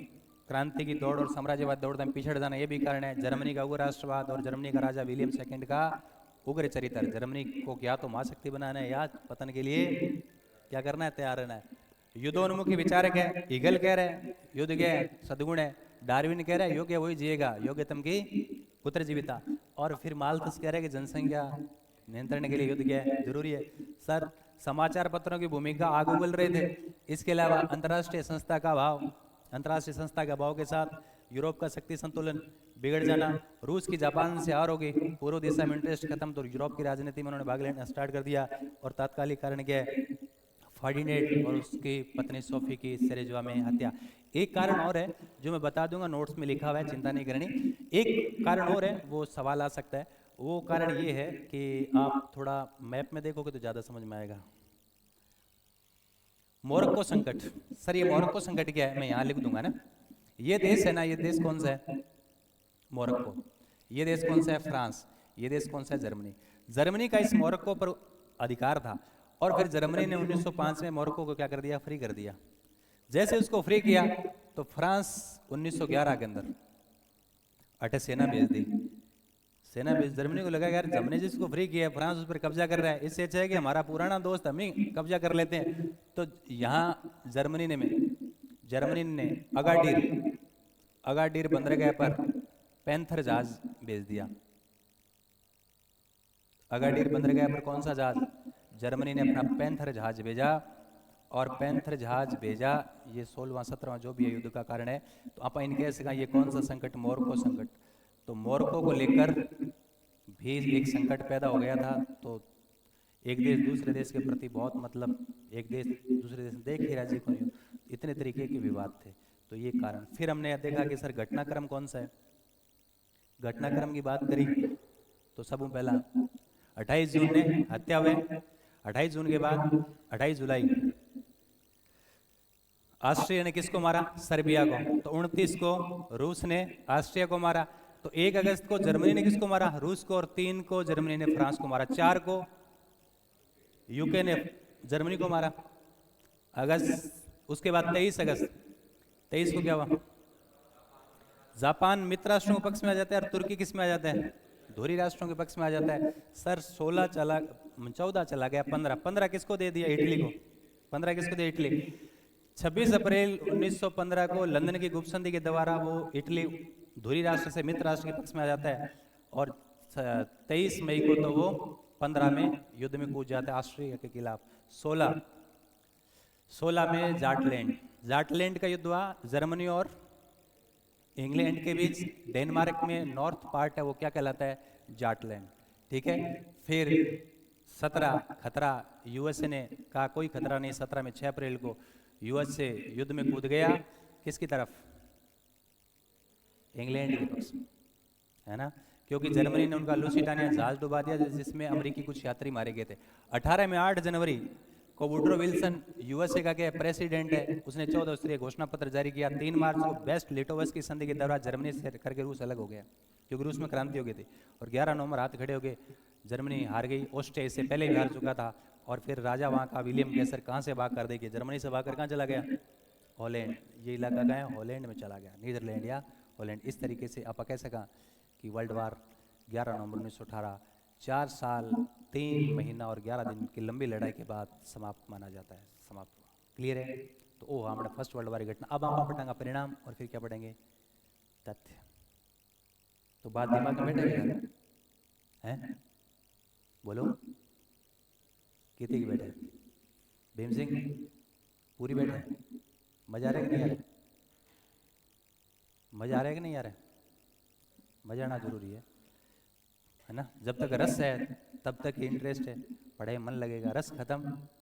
क्रांति की दौड़ और साम्राज्यवाद दौड़ में पिछड़ जाना, यह भी कारण है। जर्मनी का उग्र राष्ट्रवाद और जर्मनी का राजा विलियम सेकंड का उग्र चरित्र। जर्मनी को क्या तो महाशक्ति बनाना है या पतन के लिए क्या करना है, तैयार रहना है। युद्धोन्मुखी विचारक है, ईगल कह रहे हैं युद्ध के सद्गुण है। डार्विन कह रहा है योग्य वही जिएगा, योग्यतम की पुत्र जीविता। और फिर माल्थस कह रहे हैं कि जनसंख्या नियंत्रण के लिए युद्ध क्या है, जरूरी है। सर, समाचार पत्रों की भूमिका आग उगल रहे थे। इसके अलावा अंतर्राष्ट्रीय संस्था का अभाव, अंतर्राष्ट्रीय संस्था के अभाव के साथ यूरोप का शक्ति संतुलन बिगड़ जाना। रूस की जापान से हार हो गई, पूर्व दिशा में इंटरेस्ट खत्म, तो यूरोप की राजनीति में उन्होंने भाग लेना स्टार्ट कर दिया। और तात्कालिक कारण क्या है, फर्डिनेंड और उसकी पत्नी सोफी की सेरेजोवा में हत्या। एक कारण और है जो मैं बता दूंगा, नोट्स में लिखा हुआ है, चिंता नहीं करनी। एक कारण और है, वो सवाल आ सकता है। वो कारण ये है कि आप थोड़ा मैप में देखोगे तो ज्यादा समझ में आएगा। मोरक्को संकट। सर ये मोरक्को संकट क्या है, मैं यहाँ लिख दूंगा ना। ये देश है ना, ये देश कौन सा है, मोरक्को। ये देश कौन सा है, फ्रांस। ये देश कौन सा है, जर्मनी। जर्मनी का इस मोरक्को पर अधिकार था। और फिर जर्मनी ने 1905 में मोरक्को को क्या कर दिया, फ्री कर दिया। जैसे उसको फ्री किया तो फ्रांस 1911 के अंदर अटे सेना भेज दी। सेना भेज, जर्मनी को लगा यार हमने जिसको फ्री किया है फ्रांस उस पर कब्जा कर रहा है, इससे अच्छा है कि हमारा पुराना दोस्त हम ही कब्जा कर लेते हैं। तो यहाँ जर्मनी ने अगाडीर बंदरगाह पर पैंथर जहाज भेज दिया। अगाडीर बंदरगाह पर कौन सा जहाज, जर्मनी ने अपना पैंथर जहाज भेजा। और पैंथर जहाज भेजा, ये 16वां 17वां जो भी है युद्ध का कारण है। तो आप इन कह सका ये कौन सा संकट, मोरक्को संकट। तो मोरक्को को लेकर भी एक संकट पैदा हो गया था। तो एक देश दूसरे देश के प्रति बहुत, मतलब एक देश दूसरे देश देख ही राजी को नहीं, इतने तरीके के विवाद थे। तो ये कारण। फिर हमने देखा कि सर घटनाक्रम कौन सा है। घटनाक्रम की बात करी तो सबसे पहला 28 जून ने हत्या हुए। 28 जून के बाद 28 जुलाई ऑस्ट्रिया ने किसको मारा, सर्बिया को। तो 29 को रूस ने ऑस्ट्रिया को मारा। तो 1 अगस्त को जर्मनी ने किसको मारा, रूस को। और 3 को जर्मनी ने फ्रांस को मारा। 4 को यूके ने जर्मनी को मारा, अगस्त। उसके बाद 23 अगस्त, 23 को क्या हुआ, जापान मित्र राष्ट्रों के पक्ष में आ जाता है और तुर्की किस में आ जाता है, धुरी राष्ट्रों के पक्ष में आ जाता है। सर 16 चला, 14 चला गया, 15 किसको दे दिया, इटली को। 15 किसको दिया, इटली। 26 अप्रैल 1915 को लंदन की गुप्त संधि के द्वारा वो इटली धुरी राष्ट्र से मित्र राष्ट्र के पक्ष में आ जाता है। और 23 मई को तो वो 15 में युद्ध में कूद जाता है ऑस्ट्रिया के खिलाफ। 16 में जाटलैंड का युद्ध हुआ, जर्मनी और इंग्लैंड के बीच। डेनमार्क में नॉर्थ पार्ट है, वो क्या कहलाता है, जाटलैंड। ठीक है। फिर 17 खतरा, यूएसए ने कहा कोई खतरा नहीं। 17 में 6 अप्रैल को यूएसए युद्ध में कूद गया, किसकी तरफ, इंग्लैंड के पक्ष में, है ना। क्योंकि जर्मनी ने उनका लुसिटानिया जहाज डुबा दिया जिसमें अमेरिकी कुछ यात्री मारे गए थे। 18 में 8 जनवरी को वुड्रो विल्सन यूएसए का क्या प्रेसिडेंट है, उसने 14 स्तरीय घोषणा पत्र जारी किया। 3 मार्च को बेस्ट लिटोवस की संधि के दौरान जर्मनी से करके रूस अलग हो गया, क्योंकि रूस में क्रांति हो गई थी। और 11 नवंबर हाथ खड़े हो गए, जर्मनी हार गई। ऑस्ट्रिया इससे पहले भी हार चुका था। और फिर राजा वहाँ का विलियम केसर कहाँ से भाग कर देखिए, जर्मनी से भाग कर कहाँ चला गया, हॉलैंड। ये इलाका कहाँ है, हॉलैंड में चला गया, नीदरलैंड या हॉलैंड। इस तरीके से आप कह सका कि वर्ल्ड वार 11 नवंबर 1918 4 साल 3 महीना और 11 दिन की लंबी लड़ाई के बाद समाप्त माना जाता है, समाप्त हुआ। क्लियर है? तो वो हमारा फर्स्ट वर्ल्ड वार की घटना। अब हम पढ़ेंगे परिणाम और फिर क्या पढ़ेंगे, तथ्य। तो बात दिमाग में बैठेगी यार, हैं? बोलो कितने की बैठे, भीम सिंह पूरी बैठे? मजा आ रहा है कि नहीं आ रहा है? मजा आ रहा है कि नहीं आ रहा है? मजा आना जरूरी है ना। जब तक रस है तब तक इंटरेस्ट है, पढ़ाई मन लगेगा। रस खत्म